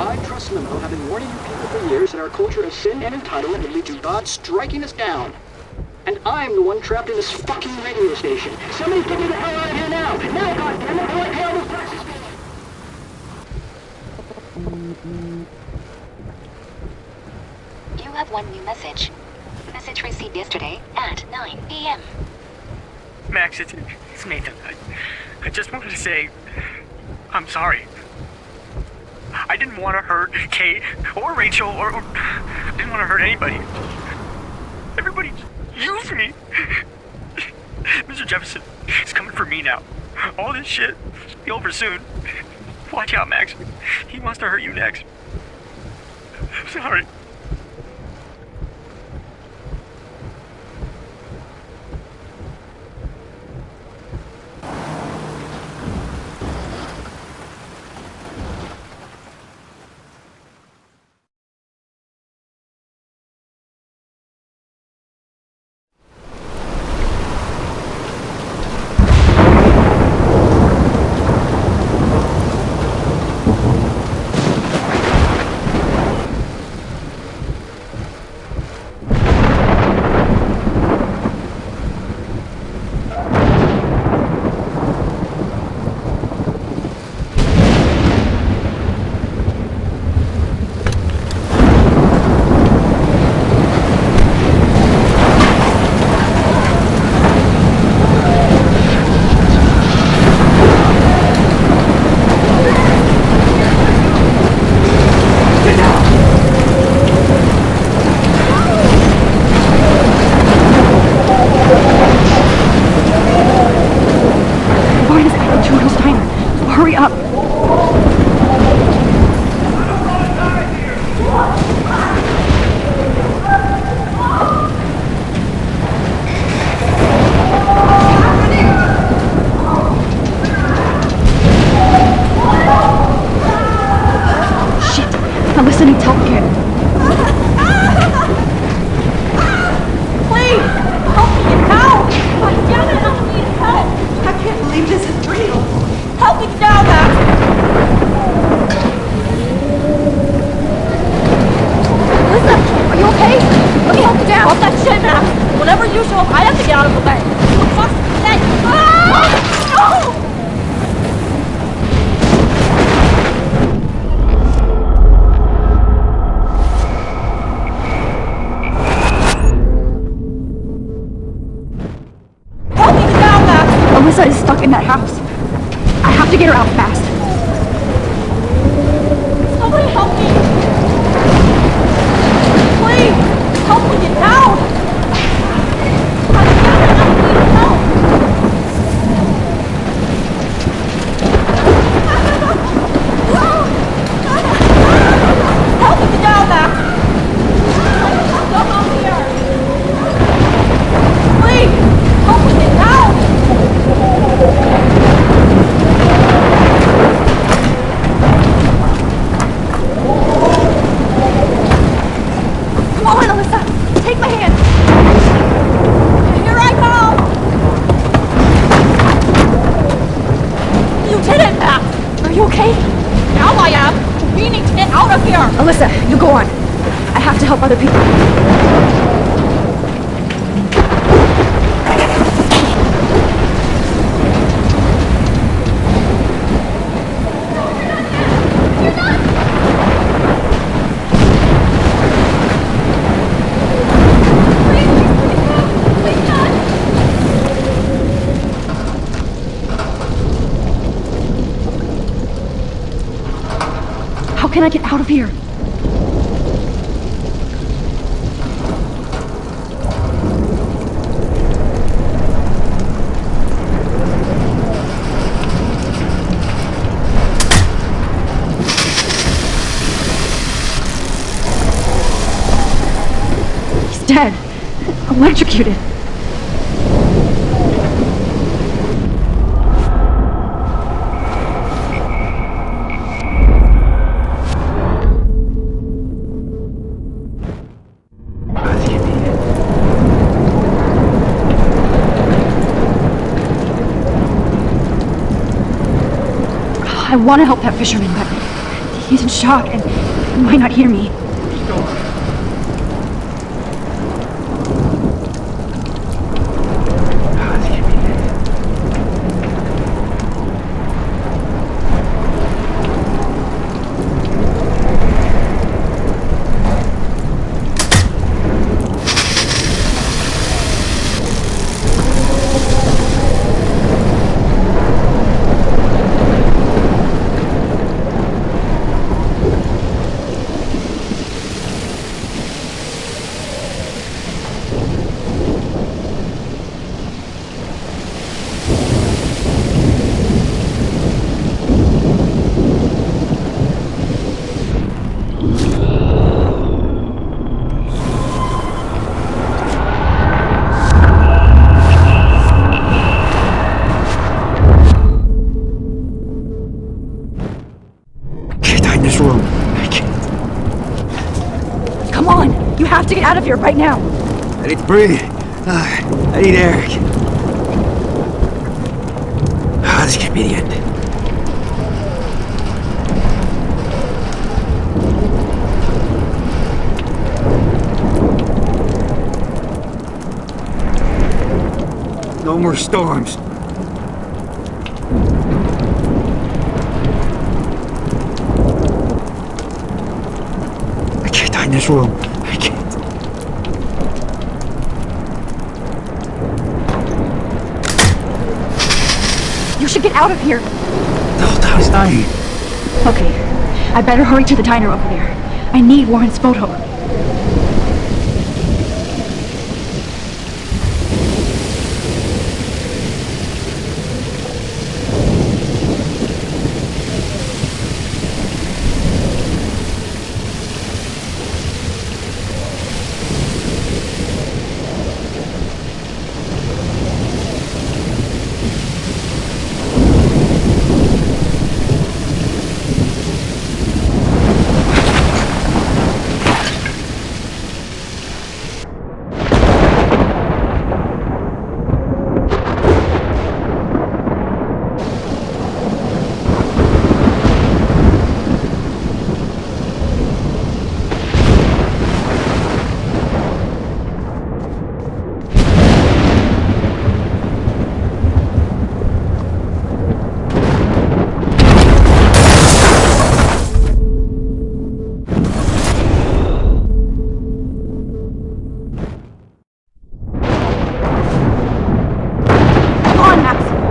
I, Trust Memo, have been warning you people for years that our culture of sin and entitlement would lead to God striking us down. And I'm the one trapped in this fucking radio station. Somebody get me the hell out of here now! Now, goddammit, while I pay all those taxes! You have one new message. Message received yesterday at 9 p.m. Max, it's Nathan. I just wanted to say, I'm sorry. I didn't want to hurt Kate or Rachel or I didn't want to hurt anybody. Everybody used me. Mr. Jefferson is coming for me now. All this shit will be over soon. Watch out, Max. He wants to hurt you next. I'm sorry. Alyssa is stuck in that house. I have to get her out fast. Somebody help me! Please! Help me get down! I need help! on. I have to help other people. How can I get out of here? He's dead. Electrocuted. I want to help that fisherman, but he's in shock and he might not hear me. Come on! You have to get out of here right now! I need to breathe. I need air. This can't be the end. No more storms. I can't die in this room. I can't. You should get out of here! The whole town's dying. Okay, I better hurry to the diner over there. I need Warren's photo.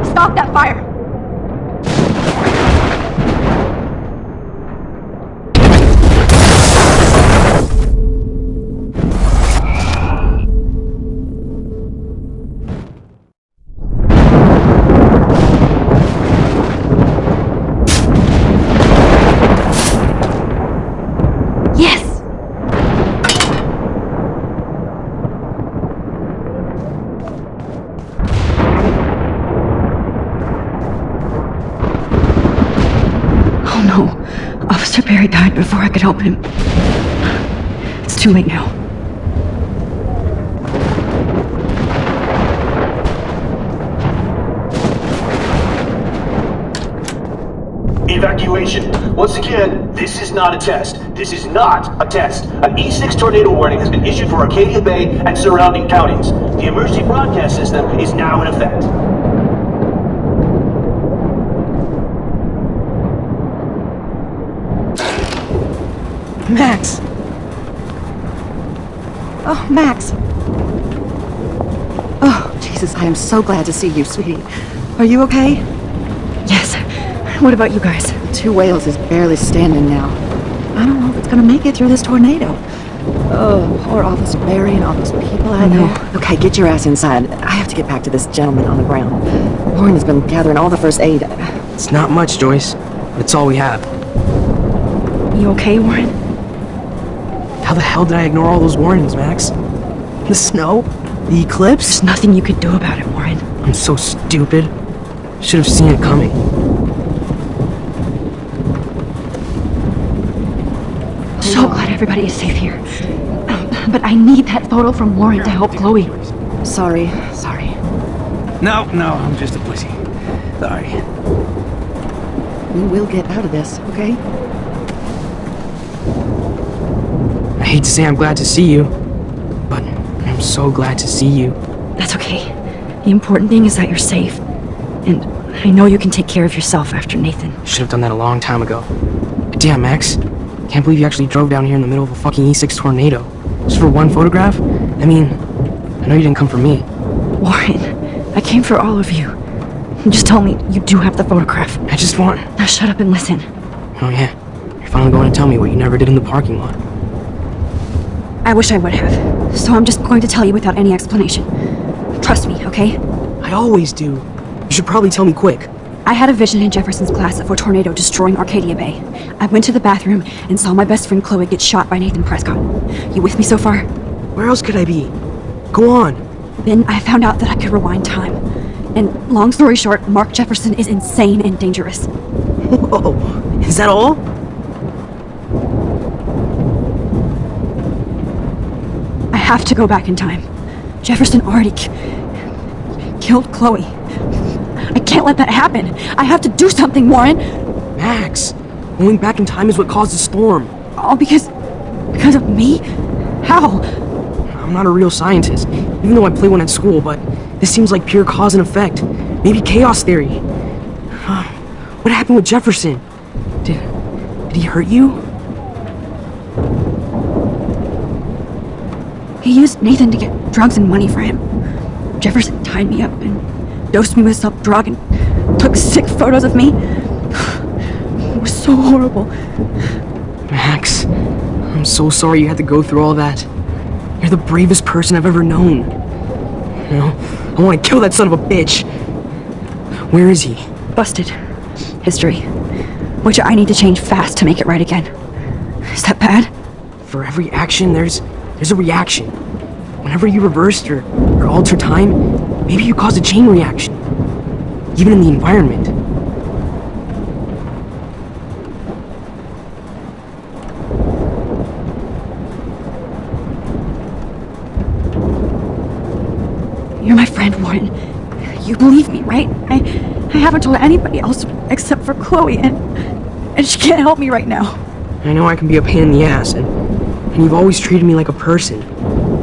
Stop that fire! Yes! Oh no, Officer Perry died before I could help him. It's too late now. Evacuation. Once again, this is not a test. This is not a test. An E6 tornado warning has been issued for Arcadia Bay and surrounding counties. The emergency broadcast system is now in effect. Max! Oh, Max! Oh, Jesus, I am so glad to see you, sweetie. Are you okay? Yes. What about you guys? The two whales is barely standing now. I don't know if it's gonna make it through this tornado. Oh, poor Officer Barry and all those people out there. Okay, get your ass inside. I have to get back to this gentleman on the ground. Warren has been gathering all the first aid. It's not much, Joyce, but it's all we have. You okay, Warren? How the hell did I ignore all those warnings, Max? The snow? The eclipse? There's nothing you could do about it, Warren. I'm so stupid. Should have seen it coming. So glad everybody is safe here. But I need that photo from Warren to help Chloe. Sorry. No, I'm just a pussy. Sorry. We will get out of this, okay? I hate to say I'm glad to see you, but I'm so glad to see you. That's okay. The important thing is that you're safe. And I know you can take care of yourself after Nathan. Should have done that a long time ago. But damn, Max. Can't believe you actually drove down here in the middle of a fucking E6 tornado. Just for one photograph? I mean, I know you didn't come for me. Warren, I came for all of you. Just tell me you do have the photograph. I just want... Now shut up and listen. Oh yeah, you're finally going to tell me what you never did in the parking lot. I wish I would have. So I'm just going to tell you without any explanation. Trust me, okay? I always do. You should probably tell me quick. I had a vision in Jefferson's class of a tornado destroying Arcadia Bay. I went to the bathroom and saw my best friend Chloe get shot by Nathan Prescott. You with me so far? Where else could I be? Go on. Then I found out that I could rewind time. And long story short, Mark Jefferson is insane and dangerous. Whoa, is that all? I have to go back in time. Jefferson already killed Chloe. I can't let that happen. I have to do something, Warren. Max, going back in time is what caused the storm. All because of me? How? I'm not a real scientist, even though I play one at school, but this seems like pure cause and effect. Maybe chaos theory. What happened with Jefferson? Did he hurt you? He used Nathan to get drugs and money for him. Jefferson tied me up and dosed me with some drug and took sick photos of me. It was so horrible. Max, I'm so sorry you had to go through all that. You're the bravest person I've ever known. You know, I want to kill that son of a bitch. Where is he? Busted. History. Which I need to change fast to make it right again. Is that bad? For every action, there's a reaction. Whenever you reversed or altered time, maybe you caused a chain reaction. Even in the environment. You're my friend, Warren. You believe me, right? I haven't told anybody else except for Chloe, and she can't help me right now. I know I can be a pain in the ass, and you've always treated me like a person.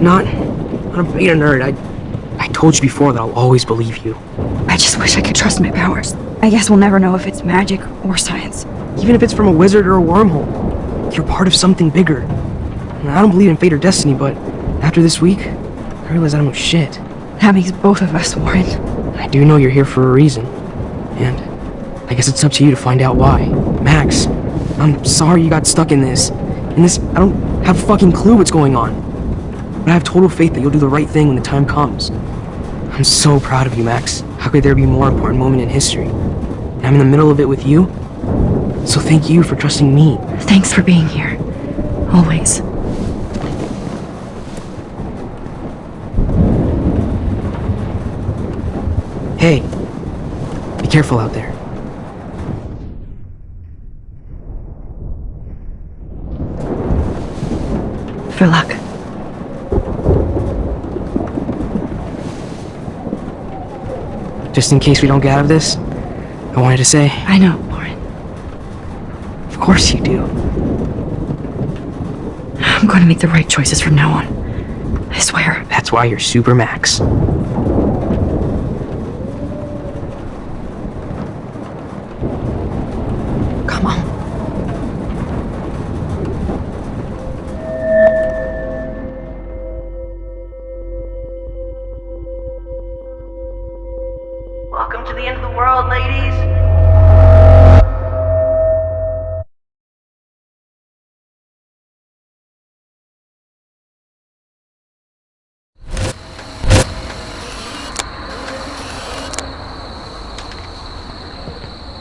Not a beta nerd. I told you before that I'll always believe you. I just wish I could trust my powers. I guess we'll never know if it's magic or science. Even if it's from a wizard or a wormhole, you're part of something bigger. And I don't believe in fate or destiny, but after this week, I realize I don't know shit. That makes both of us, Warren. I do know you're here for a reason. And I guess it's up to you to find out why. Max, I'm sorry you got stuck in this. I don't have a fucking clue what's going on. But I have total faith that you'll do the right thing when the time comes. I'm so proud of you, Max. How could there be a more important moment in history? And I'm in the middle of it with you. So thank you for trusting me. Thanks for being here. Always. Hey, be careful out there. For luck. Just in case we don't get out of this, I wanted to say... I know, Warren. Of course you do. I'm going to make the right choices from now on. I swear. That's why you're Super Max. Come on. Welcome to the end of the world, ladies.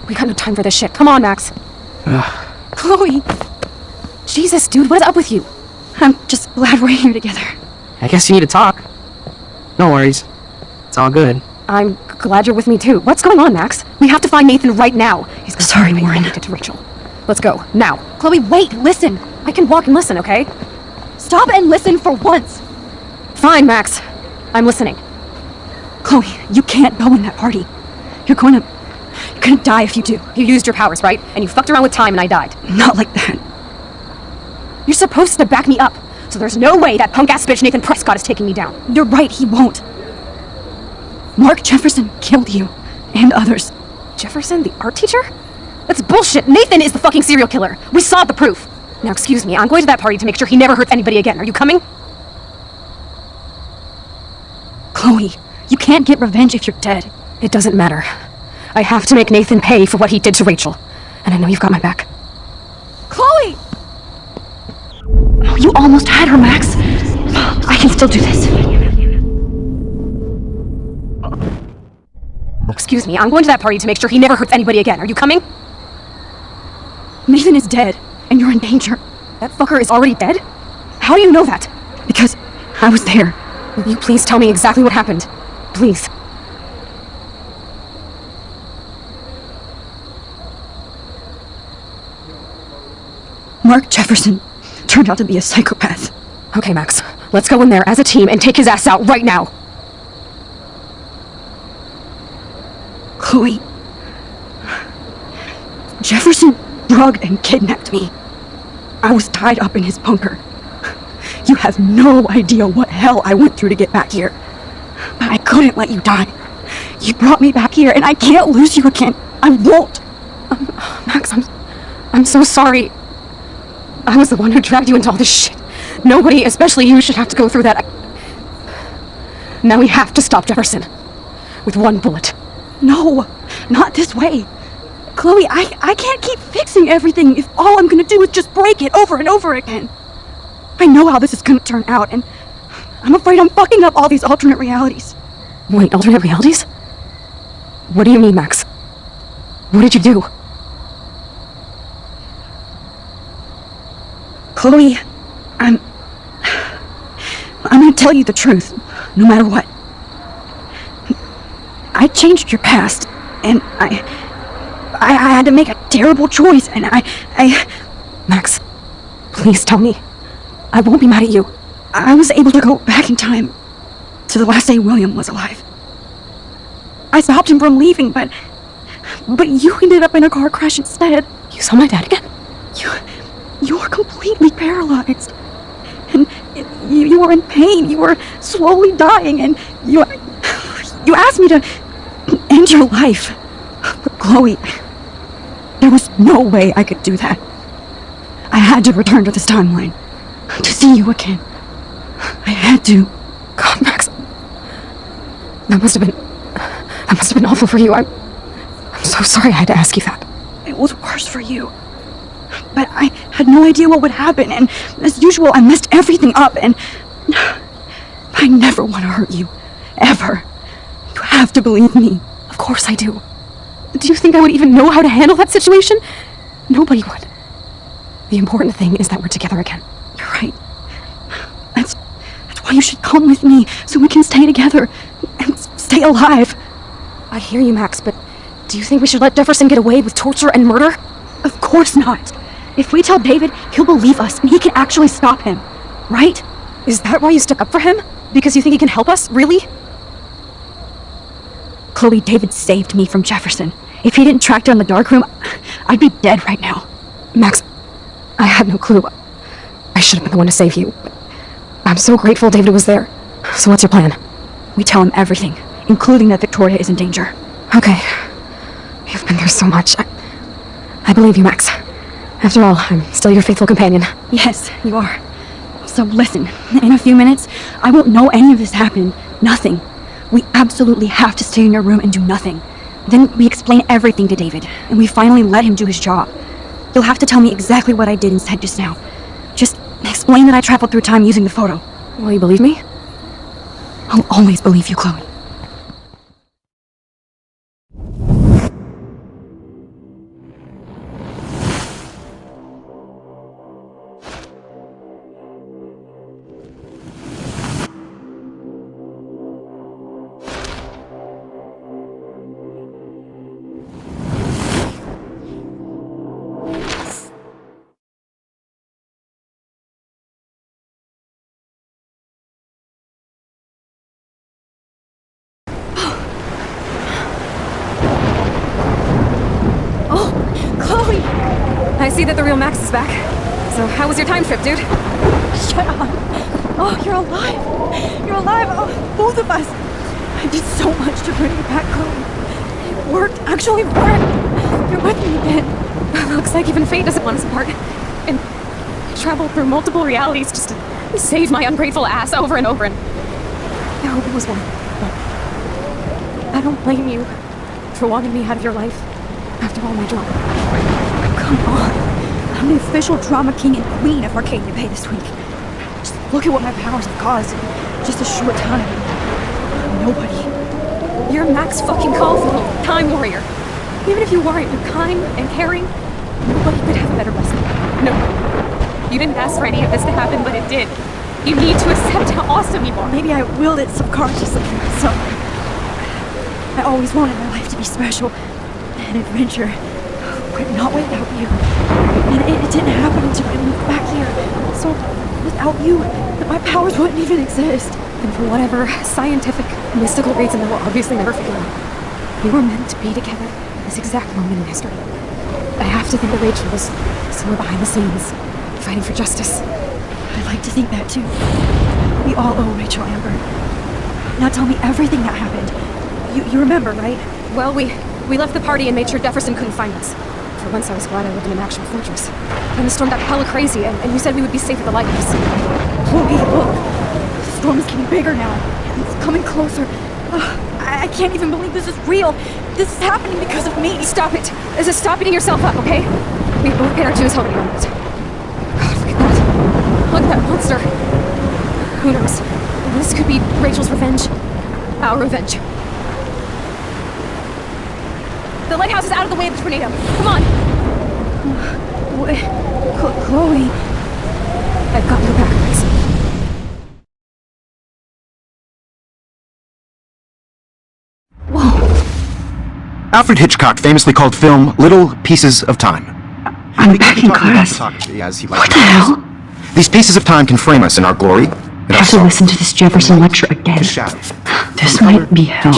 We got no time for this shit. Come on, Max. Chloe! Jesus, dude, what is up with you? I'm just glad we're here together. I guess you need to talk. No worries. It's all good. I'm glad you're with me, too. What's going on, Max? We have to find Nathan right now. He's sorry, Warren. Get to Rachel. Let's go, now. Chloe, wait, listen. I can walk and listen, okay? Stop and listen for once. Fine, Max. I'm listening. Chloe, you can't go in that party. You're gonna die if you do. You used your powers, right? And you fucked around with time and I died. Not like that. You're supposed to back me up. So there's no way that punk-ass bitch Nathan Prescott is taking me down. You're right, he won't. Mark Jefferson killed you. And others. Jefferson, the art teacher? That's bullshit. Nathan is the fucking serial killer. We saw the proof. Now, excuse me, I'm going to that party to make sure he never hurts anybody again. Are you coming? Chloe, you can't get revenge if you're dead. It doesn't matter. I have to make Nathan pay for what he did to Rachel. And I know you've got my back. Chloe! Oh, you almost had her, Max. I can still do this. Excuse me, I'm going to that party to make sure he never hurts anybody again. Are you coming? Nathan is dead, and you're in danger. That fucker is already dead? How do you know that? Because I was there. Will you please tell me exactly what happened? Please. Mark Jefferson turned out to be a psychopath. Okay, Max. Let's go in there as a team and take his ass out right now. Chloe. Jefferson drugged and kidnapped me. I was tied up in his bunker. You have no idea what hell I went through to get back here. But I couldn't let you die. You brought me back here, and I can't lose you again. I won't. Max, I'm so sorry. I was the one who dragged you into all this shit. Nobody, especially you, should have to go through that. Now we have to stop Jefferson. With one bullet. No, not this way. Chloe, I can't keep fixing everything if all I'm gonna do is just break it over and over again. I know how this is gonna turn out, and I'm afraid I'm fucking up all these alternate realities. Wait, alternate realities? What do you mean, Max? What did you do? Chloe, I'm gonna tell you the truth, no matter what. I changed your past, and I had to make a terrible choice, and I... Max, please tell me. I won't be mad at you. I was able to go back in time to the last day William was alive. I stopped him from leaving, but you ended up in a car crash instead. You saw my dad again? You were completely paralyzed. And you were in pain. You were slowly dying, and you asked me to end your life. But Chloe, there was no way I could do that. I had to return to this timeline to see you again. I had to. God, Max. That must have been awful for you. I'm so sorry I had to ask you that. It was worse for you. But I had no idea what would happen, and as usual, I messed everything up, and I never want to hurt you. Ever. You have to believe me. Of course I do. Do you think I would even know how to handle that situation? Nobody would. The important thing is that we're together again. You're right. That's why you should come with me, so we can stay together and stay alive. I hear you, Max, but do you think we should let Jefferson get away with torture and murder? Of course not. If we tell David, he'll believe us, and he can actually stop him. Right? Is that why you stuck up for him? Because you think he can help us? Really? Chloe, David saved me from Jefferson. If he didn't track down the darkroom, I'd be dead right now. Max, I had no clue. I should have been the one to save you. I'm so grateful David was there. So what's your plan? We tell him everything, including that Victoria is in danger. Okay. You've been through so much. I believe you, Max. After all, I'm still your faithful companion. Yes, you are. So listen, in a few minutes, I won't know any of this happened. Nothing. We absolutely have to stay in your room and do nothing. Then we explain everything to David, and we finally let him do his job. You'll have to tell me exactly what I did and said just now. Just explain that I traveled through time using the photo. Will you believe me? I'll always believe you, Chloe. I see that the real Max is back. So how was your time trip, dude? Shut up. Oh, you're alive. You're alive. Oh, both of us. I did so much to bring you back, Chloe. It worked. Actually worked. You're with me again. Looks like even fate doesn't want us apart. And I traveled through multiple realities just to save my ungrateful ass over and over. And I hope it was one. But I don't blame you for wanting me out of your life after all my drama. Come on. I'm the official drama king and queen of Arcadia Bay this week. Just look at what my powers have caused in just a short time. Nobody. You're Max fucking Caulfield, Time Warrior. Even if you weren't, you're kind and caring. Nobody could have a better recipe. Nobody. You didn't ask for any of this to happen, but it did. You need to accept how awesome you are. Maybe I willed it subconsciously for myself. I always wanted my life to be special. An adventure. But not without you. And it didn't happen until I moved back here. So, without you, my powers wouldn't even exist. And for whatever scientific, mystical reason that we'll obviously never figure out, we were meant to be together at this exact moment in history. I have to think that Rachel was somewhere behind the scenes, fighting for justice. I'd like to think that too. We all owe Rachel Amber. Now tell me everything that happened. You remember, right? Well, we left the party and made sure Jefferson couldn't find us. For once, I was glad I lived in an actual fortress. Then the storm got hella crazy, and you said we would be safe at the lighthouse. Chloe, look. The storm is getting bigger now. It's coming closer. I can't even believe this is real. This is happening because of me. Stop it. Just stop beating yourself up, okay? We both paid our dues helping you on it. God, look at that. Look at that monster. Who knows? This could be Rachel's revenge. Our revenge. The lighthouse is out of the way of the tornado. Come on! Chloe... I've got your back, Max. Whoa. Alfred Hitchcock famously called film little pieces of time. I'm back in class. What the hell? These pieces of time can frame us in our glory. I have to listen to this Jefferson lecture again. This might be hell.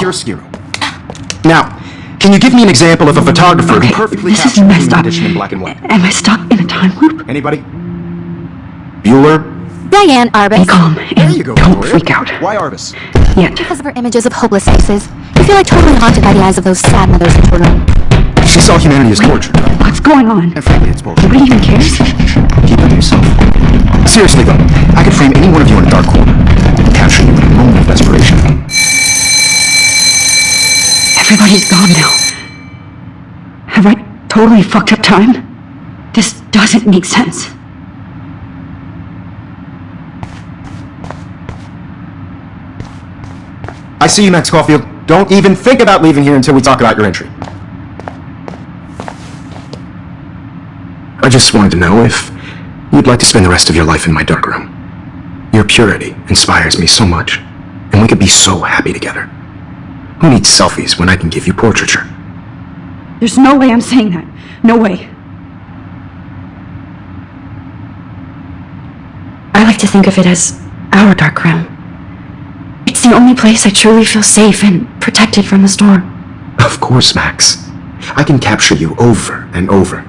Now, can you give me an example of a photographer who perfectly this is captured messed human up. condition in black and white? Am I stuck in a time loop? Anybody? Bueller? Diane Arbus. Be calm and don't freak out. Why Arbus? Yet. Because of her images of hopeless faces. You feel like totally haunted by the eyes of those sad mothers in her room. She saw humanity as torture. What's going on? And frankly, it's bullshit. Nobody even cares? Keep it to yourself. Seriously though, I could frame any one of you in a dark corner and capture you in a moment of desperation. Everybody's gone now. Have I totally fucked up time? This doesn't make sense. I see you, Max Caulfield. Don't even think about leaving here until we talk about your entry. I just wanted to know if you'd like to spend the rest of your life in my darkroom. Your purity inspires me so much, and we could be so happy together. Who needs selfies when I can give you portraiture? There's no way I'm saying that. No way. I like to think of it as our dark room. It's the only place I truly feel safe and protected from the storm. Of course, Max. I can capture you over and over.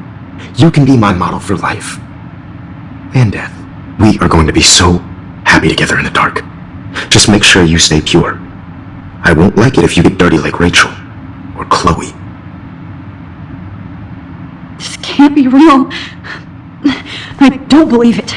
You can be my model for life and death. We are going to be so happy together in the dark. Just make sure you stay pure. I won't like it if you get dirty like Rachel or Chloe. This can't be real. I don't believe it.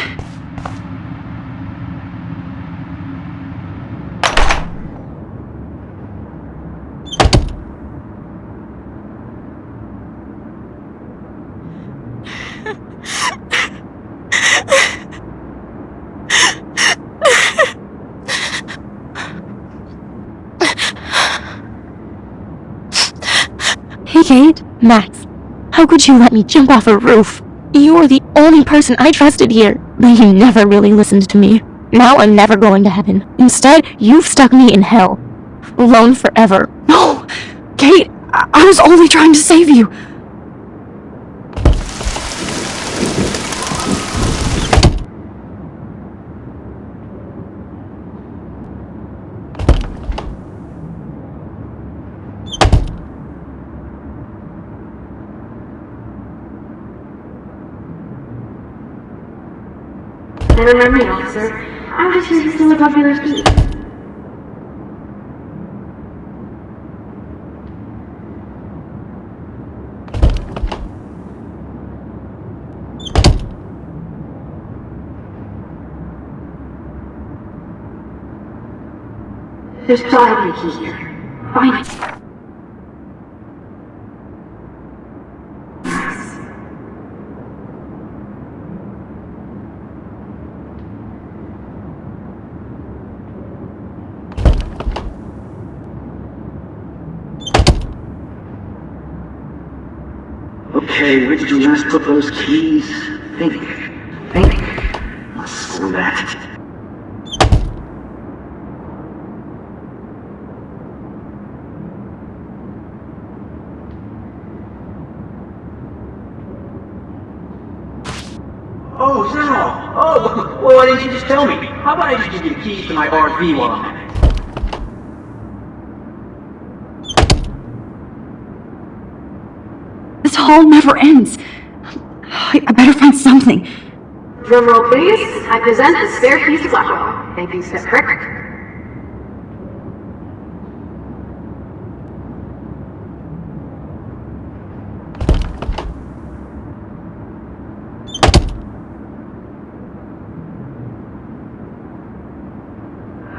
Hey, Kate. Max. How could you let me jump off a roof? You were the only person I trusted here, but you never really listened to me. Now I'm never going to heaven. Instead, you've stuck me in hell. Alone forever. No! Kate, I was only trying to save you. Never mind me, officer. I'm just here to steal a popular speech. There's probably a key here. Find it. Okay, where did you last put those keys? Think. Let's screw that. Oh, Zero! Oh, well, why didn't you just tell me? How about I just give you the keys to my RV while I'm at it? This hall never ends. I better find something. Drumroll, please. I present the spare keys to Blackwell. Thank you, Step Crick.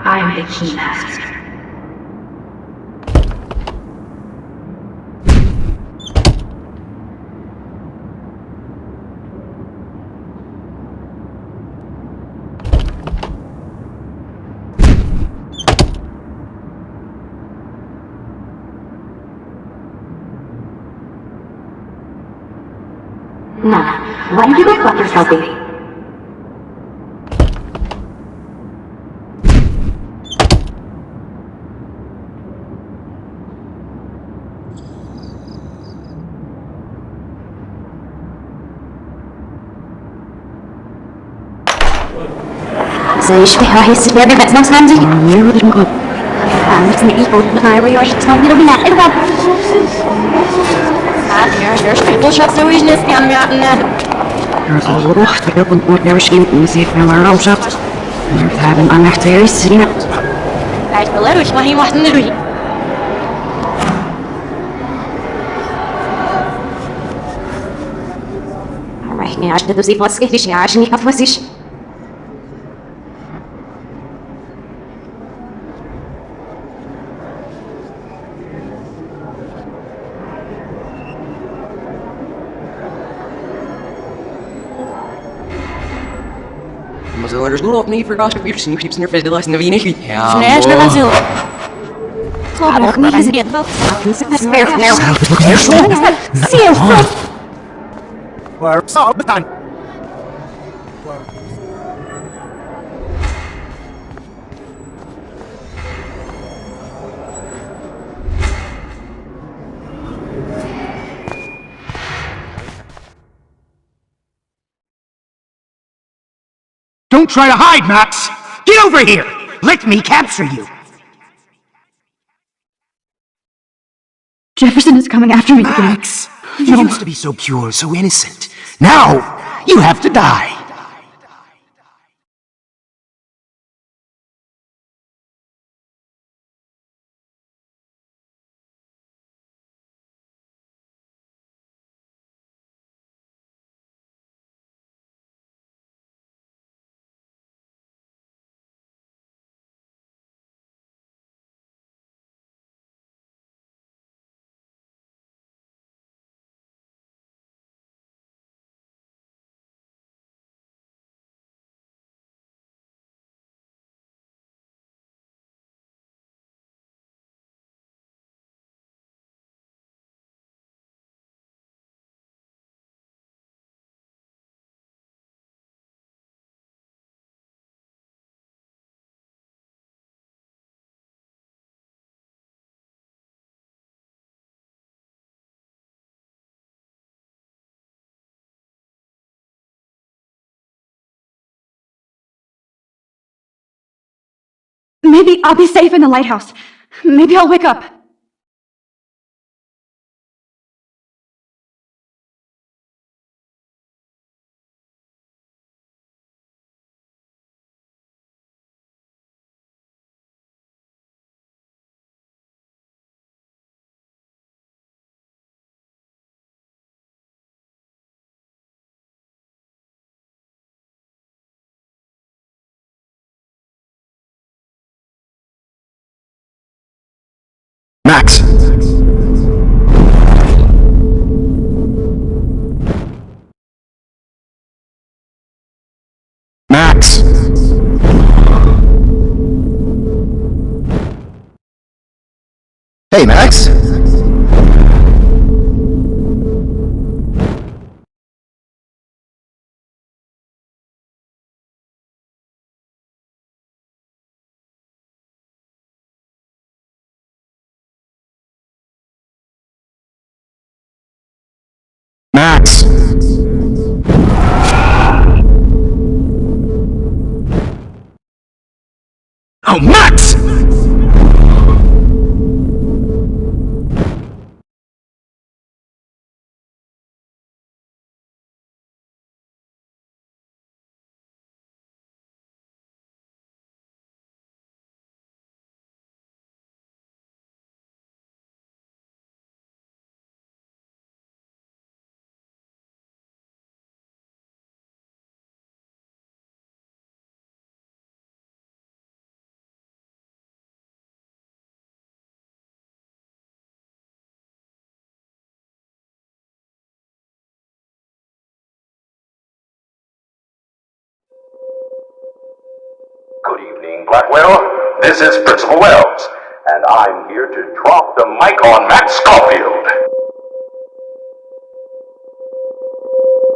I'm the keymaster. Now, why don't you go fuck yourself, baby? زي هيحس بهذا بس نفس عندي عندك نقيقه بخير ويعيش تصمم له بناء اضرب يا شو شو تسوي جلس كان معنا الروح تقول وش نسيت من الروشات هذا أنا أحتاج سريع عايش بالله وش ما هي واحد من الوجه رايحني عشان تدوسي فاسكي ليش عشان يكفوسيش There's no need for gosh, you're seeing creeps in your face, the last in the Venus. Yeah, Don't try to hide, Max! Get over here! Let me capture you! Jefferson is coming after me again. Max! You used to be so pure, so innocent. Now, you have to die. Maybe I'll be safe in the lighthouse. Maybe I'll wake up. Max! Max! Hey, Max! Max! Oh, Max! Good evening, Blackwell. This is Principal Wells, and I'm here to drop the mic on Max Caulfield.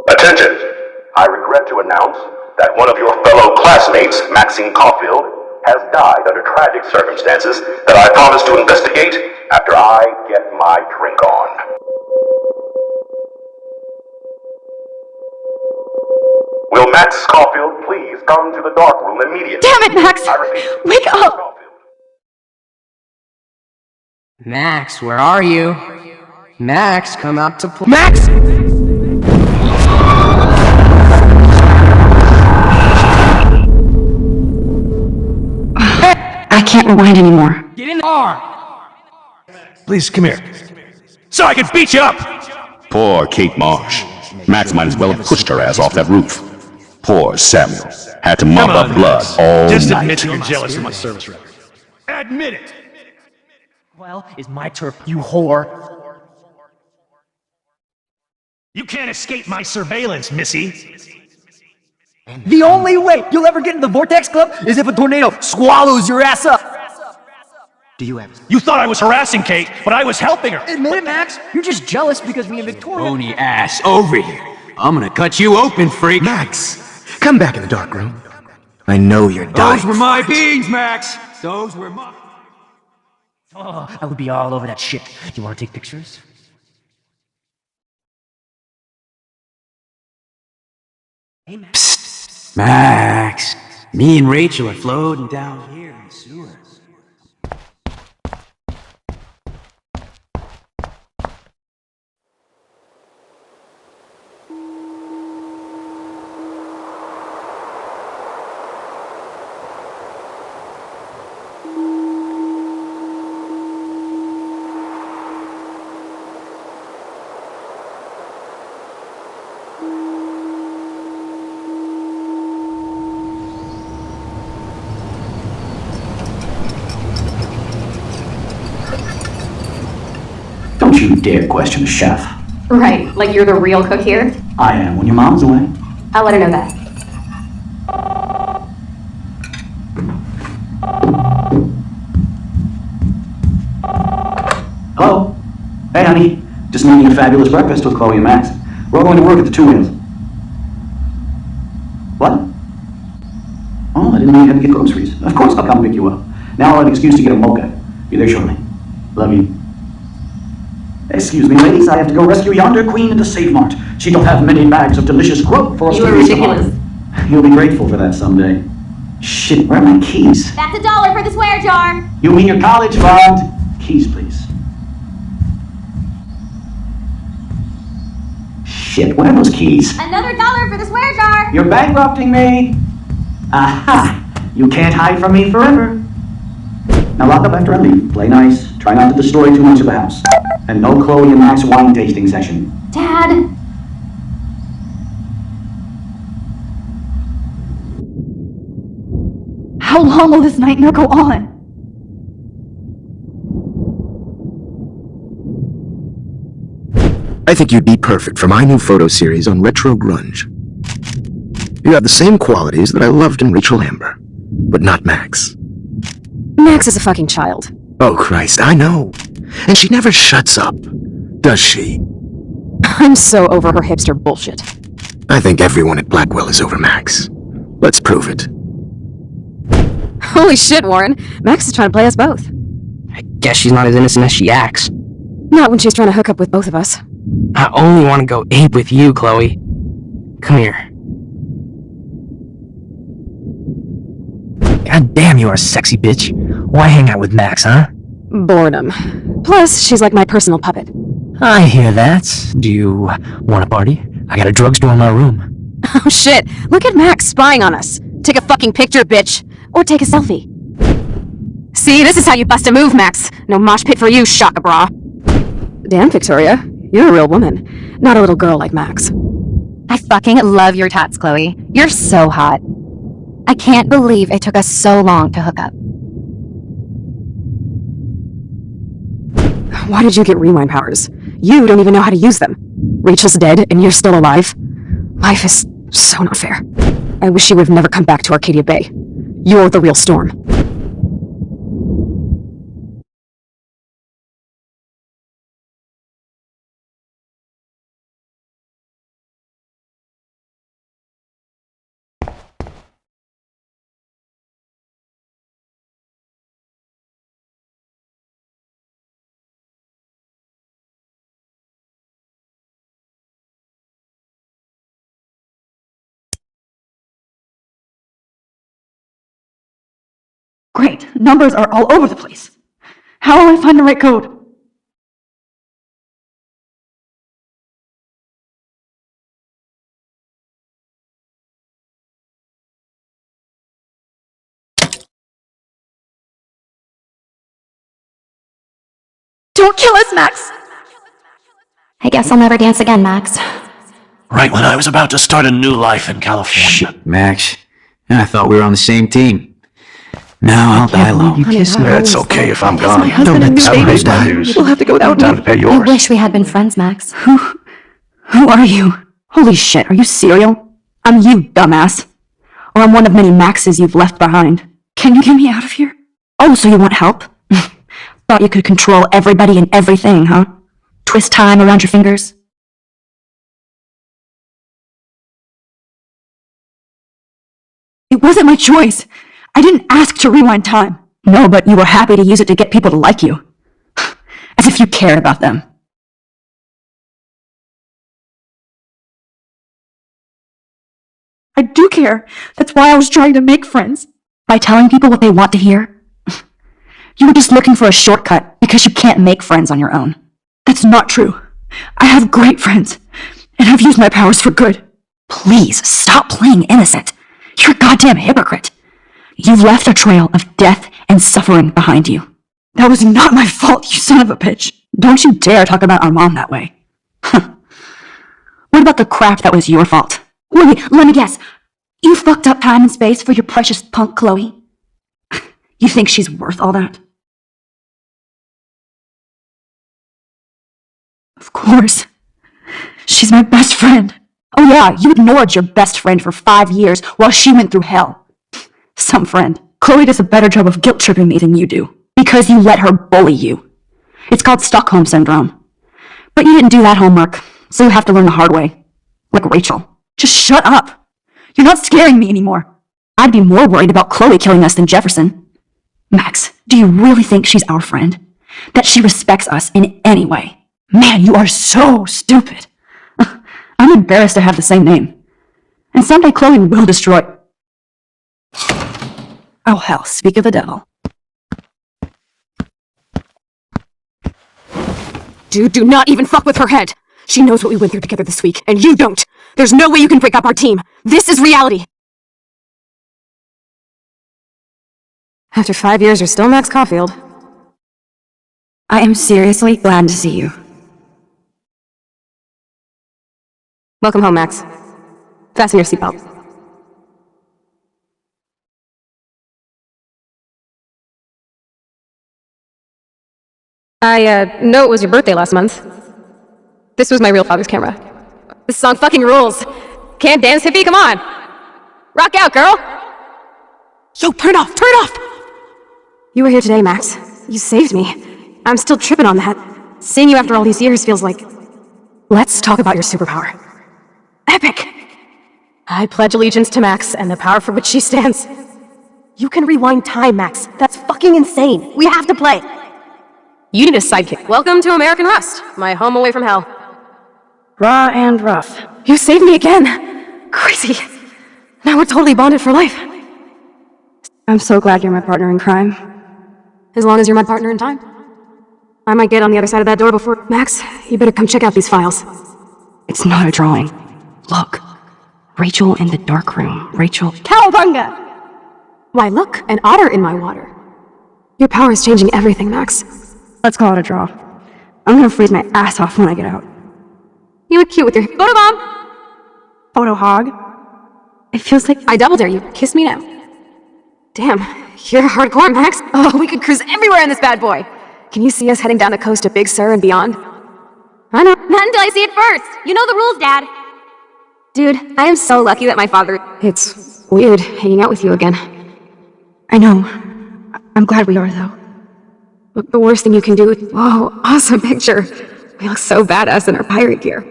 Attention! I regret to announce that one of your fellow classmates, Maxine Caulfield, has died under tragic circumstances that I promise to investigate after I get my drink on. Will Max Caulfield please come to the dark room immediately? Damn it, Max! I repeat, Wake up! Max, where are you? Max, come out to play. Max! I can't rewind anymore. Get in the car! Please, come here. So I can beat you up! Poor Kate Marsh. Max might as well have pushed her ass off that roof. Poor Samuel. Had to mop up blood all Just night. admit that you're jealous of my service record. Admit it! Well, is my turf, you whore. You can't escape my surveillance, missy. The only way you'll ever get into the Vortex Club is if a tornado swallows your ass up. Do you have... You thought I was harassing Kate, but I was helping her. Admit it, Max. You're just jealous because me and Victoria... Bony ass over here. I'm gonna cut you open, freak. Max, come back in the dark room. I know you're dying. Those were my beans, Max. Those were my... Oh, I would be all over that shit. You want to take pictures? Hey, Max. Psst. Max. Me and Rachel are floating down here in the sewers. Don't you dare question the chef. Right, like you're the real cook here? I am when your mom's away. I'll let her know that. Hello? Hey, honey. Just making a fabulous breakfast with Chloe and Max. We're all going to work at the Two Wheels. What? Oh, I didn't know you had to get groceries. Of course I'll come pick you up. Now I'll have an excuse to get a mocha. Be there shortly. Love you. Excuse me, ladies, I have to go rescue yonder queen into Save Mart. She doth have many bags of delicious grub for us You to are feast ridiculous. upon. You'll be grateful for that someday. Shit, where are my keys? That's $1 for the swear jar. You mean your college fund? Keys, please. Shit, where are those keys? Another $1 for the swear jar. You're bankrupting me! Aha! You can't hide from me forever. Now lock up after I leave. Play nice. Try not to destroy too much of the house. And no Chloe and Max wine tasting session. Dad. How long will this nightmare go on? I think you'd be perfect for my new photo series on retro grunge. You have the same qualities that I loved in Rachel Amber, but not Max. Max is a fucking child. Oh, Christ, I know. And she never shuts up, does she? I'm so over her hipster bullshit. I think everyone at Blackwell is over Max. Let's prove it. Holy shit, Warren. Max is trying to play us both. I guess she's not as innocent as she acts. Not when she's trying to hook up with both of us. I only want to go ape with you, Chloe. Come here. God damn, you are a sexy bitch. Why hang out with Max, huh? Boredom. Plus, she's like my personal puppet. I hear that. Do you want a party? I got a drugstore in my room. Oh shit, look at Max spying on us. Take a fucking picture, bitch. Or take a selfie. See, this is how you bust a move, Max. No mosh pit for you, shaka bra. Damn, Victoria. You're a real woman. Not a little girl like Max. I fucking love your tats, Chloe. You're so hot. I can't believe it took us so long to hook up. Why did you get rewind powers? You don't even know how to use them. Rachel's dead and you're still alive. Life is so not fair. I wish you would have never come back to Arcadia Bay. You're the real Storm. Great, numbers are all over the place. How will I find the right code? Don't kill us, Max! I guess I'll never dance again, Max. Right when I was about to start a new life in California. Shit, Max. I thought we were on the same team. Now I'll die alone. It's okay if I'm gone. Husband and new Have a baby. nice day. We'll have to go without Time me. to pay I yours. wish we had been friends, Max. Who are you? Holy shit, are you cereal? I'm you, dumbass. Or I'm one of many Maxes you've left behind. Can you get me out of here? Oh, so you want help? Thought you could control everybody and everything, huh? Twist time around your fingers? It wasn't my choice. I didn't ask to rewind time. No, but you were happy to use it to get people to like you. As if you cared about them. I do care. That's why I was trying to make friends. By telling people what they want to hear. You were just looking for a shortcut because you can't make friends on your own. That's not true. I have great friends, and I've used my powers for good. Please, stop playing innocent. You're a goddamn hypocrite. You've left a trail of death and suffering behind you. That was not my fault, you son of a bitch. Don't you dare talk about our mom that way. What about the crap that was your fault? Wait, let me guess. You fucked up time and space for your precious punk Chloe? You think she's worth all that? course. She's my best friend. Oh yeah, you ignored your best friend for 5 years while she went through hell. Some friend. Chloe does a better job of guilt-tripping me than you do. Because you let her bully you. It's called Stockholm Syndrome. But you didn't do that homework, so you have to learn the hard way. Like Rachel. Just shut up. You're not scaring me anymore. I'd be more worried about Chloe killing us than Jefferson. Max, do you really think she's our friend? That she respects us in any way? Man, you are so stupid. I'm embarrassed to have the same name. And someday Chloe will destroy... Oh hell, speak of the devil. Dude, do not even fuck with her head. She knows what we went through together this week, and you don't. There's no way you can break up our team. This is reality. After 5 years, you're still Max Caulfield. I am seriously glad to see you. Welcome home, Max. Fasten your seatbelt. I know it was your birthday last month. This was my real father's camera. This song fucking rules. Can't dance, hippie? Come on. Rock out, girl. Yo, turn off, turn off! You were here today, Max. You saved me. I'm still tripping on that. Seeing you after all these years feels like... Let's talk about your superpower. Epic! I pledge allegiance to Max and the power for which she stands. You can rewind time, Max. That's fucking insane. We have to play. You need a sidekick. Welcome to American Rust, my home away from hell. Raw and rough. You saved me again. Crazy. Now we're totally bonded for life. I'm so glad you're my partner in crime. As long as you're my partner in time. I might get on the other side of that door before... Max, you better come check out these files. It's not a drawing. Look. Rachel in the dark room. Rachel... Cowabunga! Why, look, an otter in my water. Your power is changing everything, Max. Let's call it a draw. I'm gonna freeze my ass off when I get out. You look cute with your photobomb! Photo hog? It feels like... I double dare you. Kiss me now. Damn, you're hardcore, Max. Oh, we could cruise everywhere in this bad boy. Can you see us heading down the coast to Big Sur and beyond? I know. Not until I see it first. You know the rules, Dad. Dude, I am so lucky that my father... It's weird hanging out with you again. I know. I'm glad we are, though. Look, the worst thing you can do is... Whoa, awesome picture. We look so badass in our pirate gear.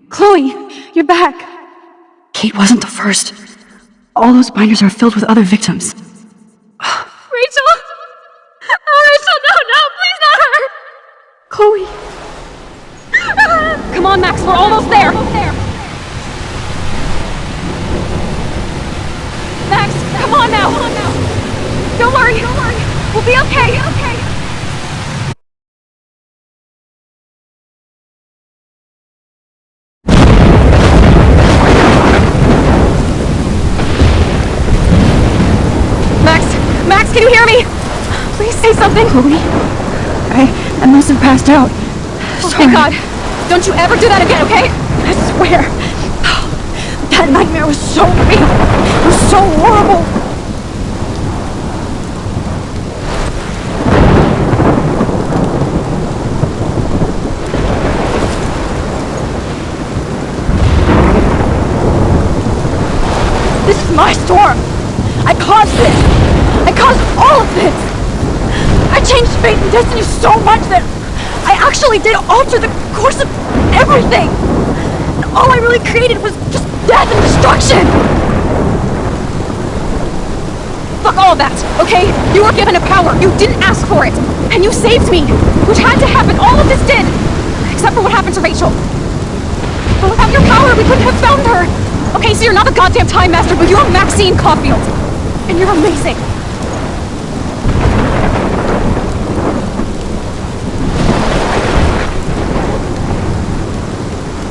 Chloe, you're back. Kate wasn't the first. All those binders are filled with other victims. Rachel! Oh, Rachel, no, please not her! Chloe. Come on, Max, we're almost there! Max, come on now! Don't worry, we'll be okay. Max, can you hear me? Please say something. Chloe, I must have passed out. Oh, thank God. Don't you ever do that again, okay? I swear. That nightmare was so real. It was so horrible. This is my storm. I caused this. I caused all of this! I changed fate and destiny so much that I actually did alter the course of everything! And all I really created was just death and destruction! Fuck all of that, okay? You were given a power, you didn't ask for it! And you saved me! Which had to happen, all of this did! Except for what happened to Rachel. But without your power, we couldn't have found her! Okay, so you're not the goddamn Time Master, but you're Maxine Caulfield! And you're amazing!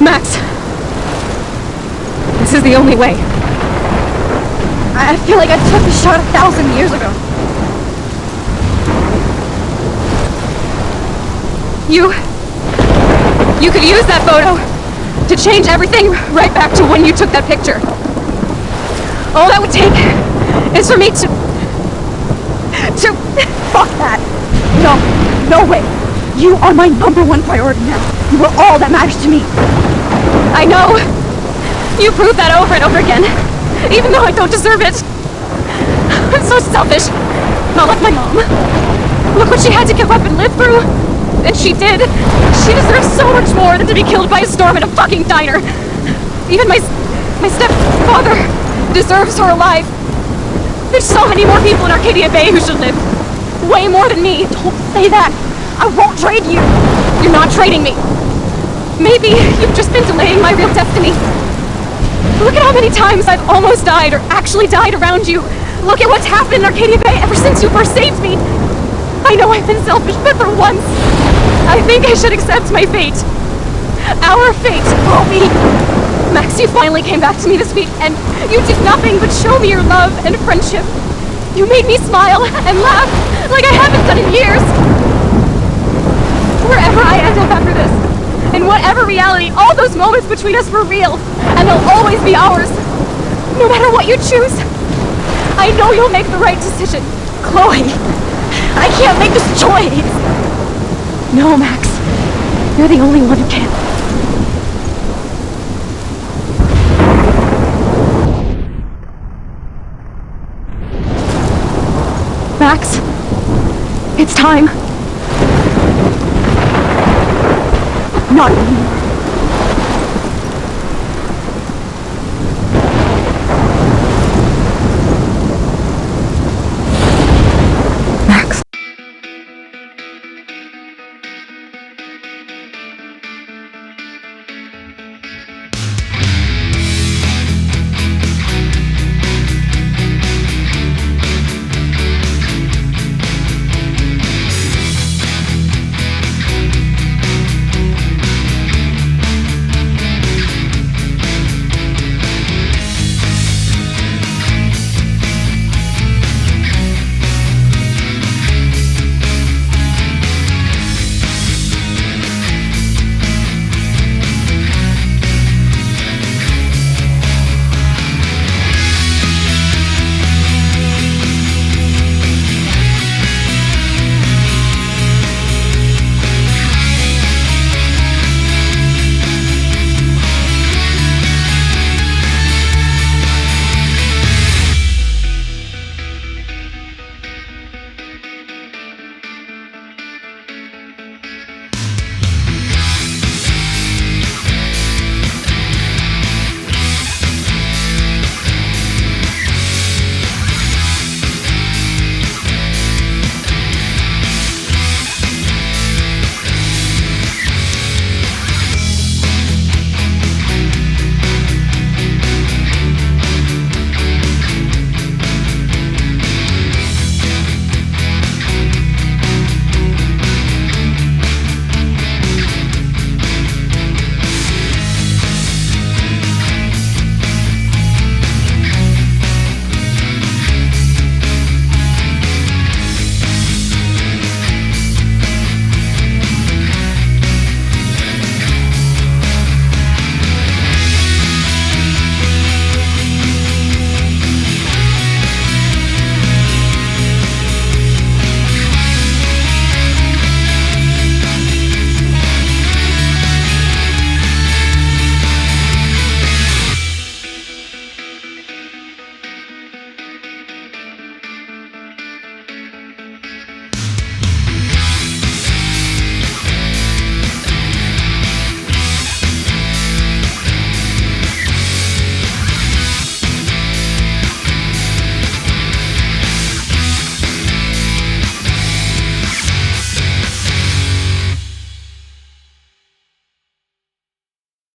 Max! This is the only way. I feel like I took the shot 1,000 years ago. You could use that photo to change everything right back to when you took that picture. All that would take is for me to... Fuck that! No way! You are my #1 priority now. You are all that matters to me. I know. You prove that over and over again, even though I don't deserve it. I'm so selfish. Not like my mom. Look what she had to give up and live through. And she did. She deserves so much more than to be killed by a storm in a fucking diner. Even my stepfather deserves her alive. There's so many more people in Arcadia Bay who should live. Way more than me. Don't say that. I won't trade you. You're not trading me. Maybe you've just been delaying my real destiny. Look at how many times I've almost died or actually died around you. Look at what's happened in Arcadia Bay ever since you first saved me. I know I've been selfish, but for once, I think I should accept my fate. Our fate, Chloe. Max, you finally came back to me this week, and you did nothing but show me your love and friendship. You made me smile and laugh like I haven't done in years. Wherever I end up after this, in whatever reality, all those moments between us were real, and they'll always be ours. No matter what you choose, I know you'll make the right decision. Chloe, I can't make this choice. No, Max. You're the only one who can. Max, it's time. Not anymore.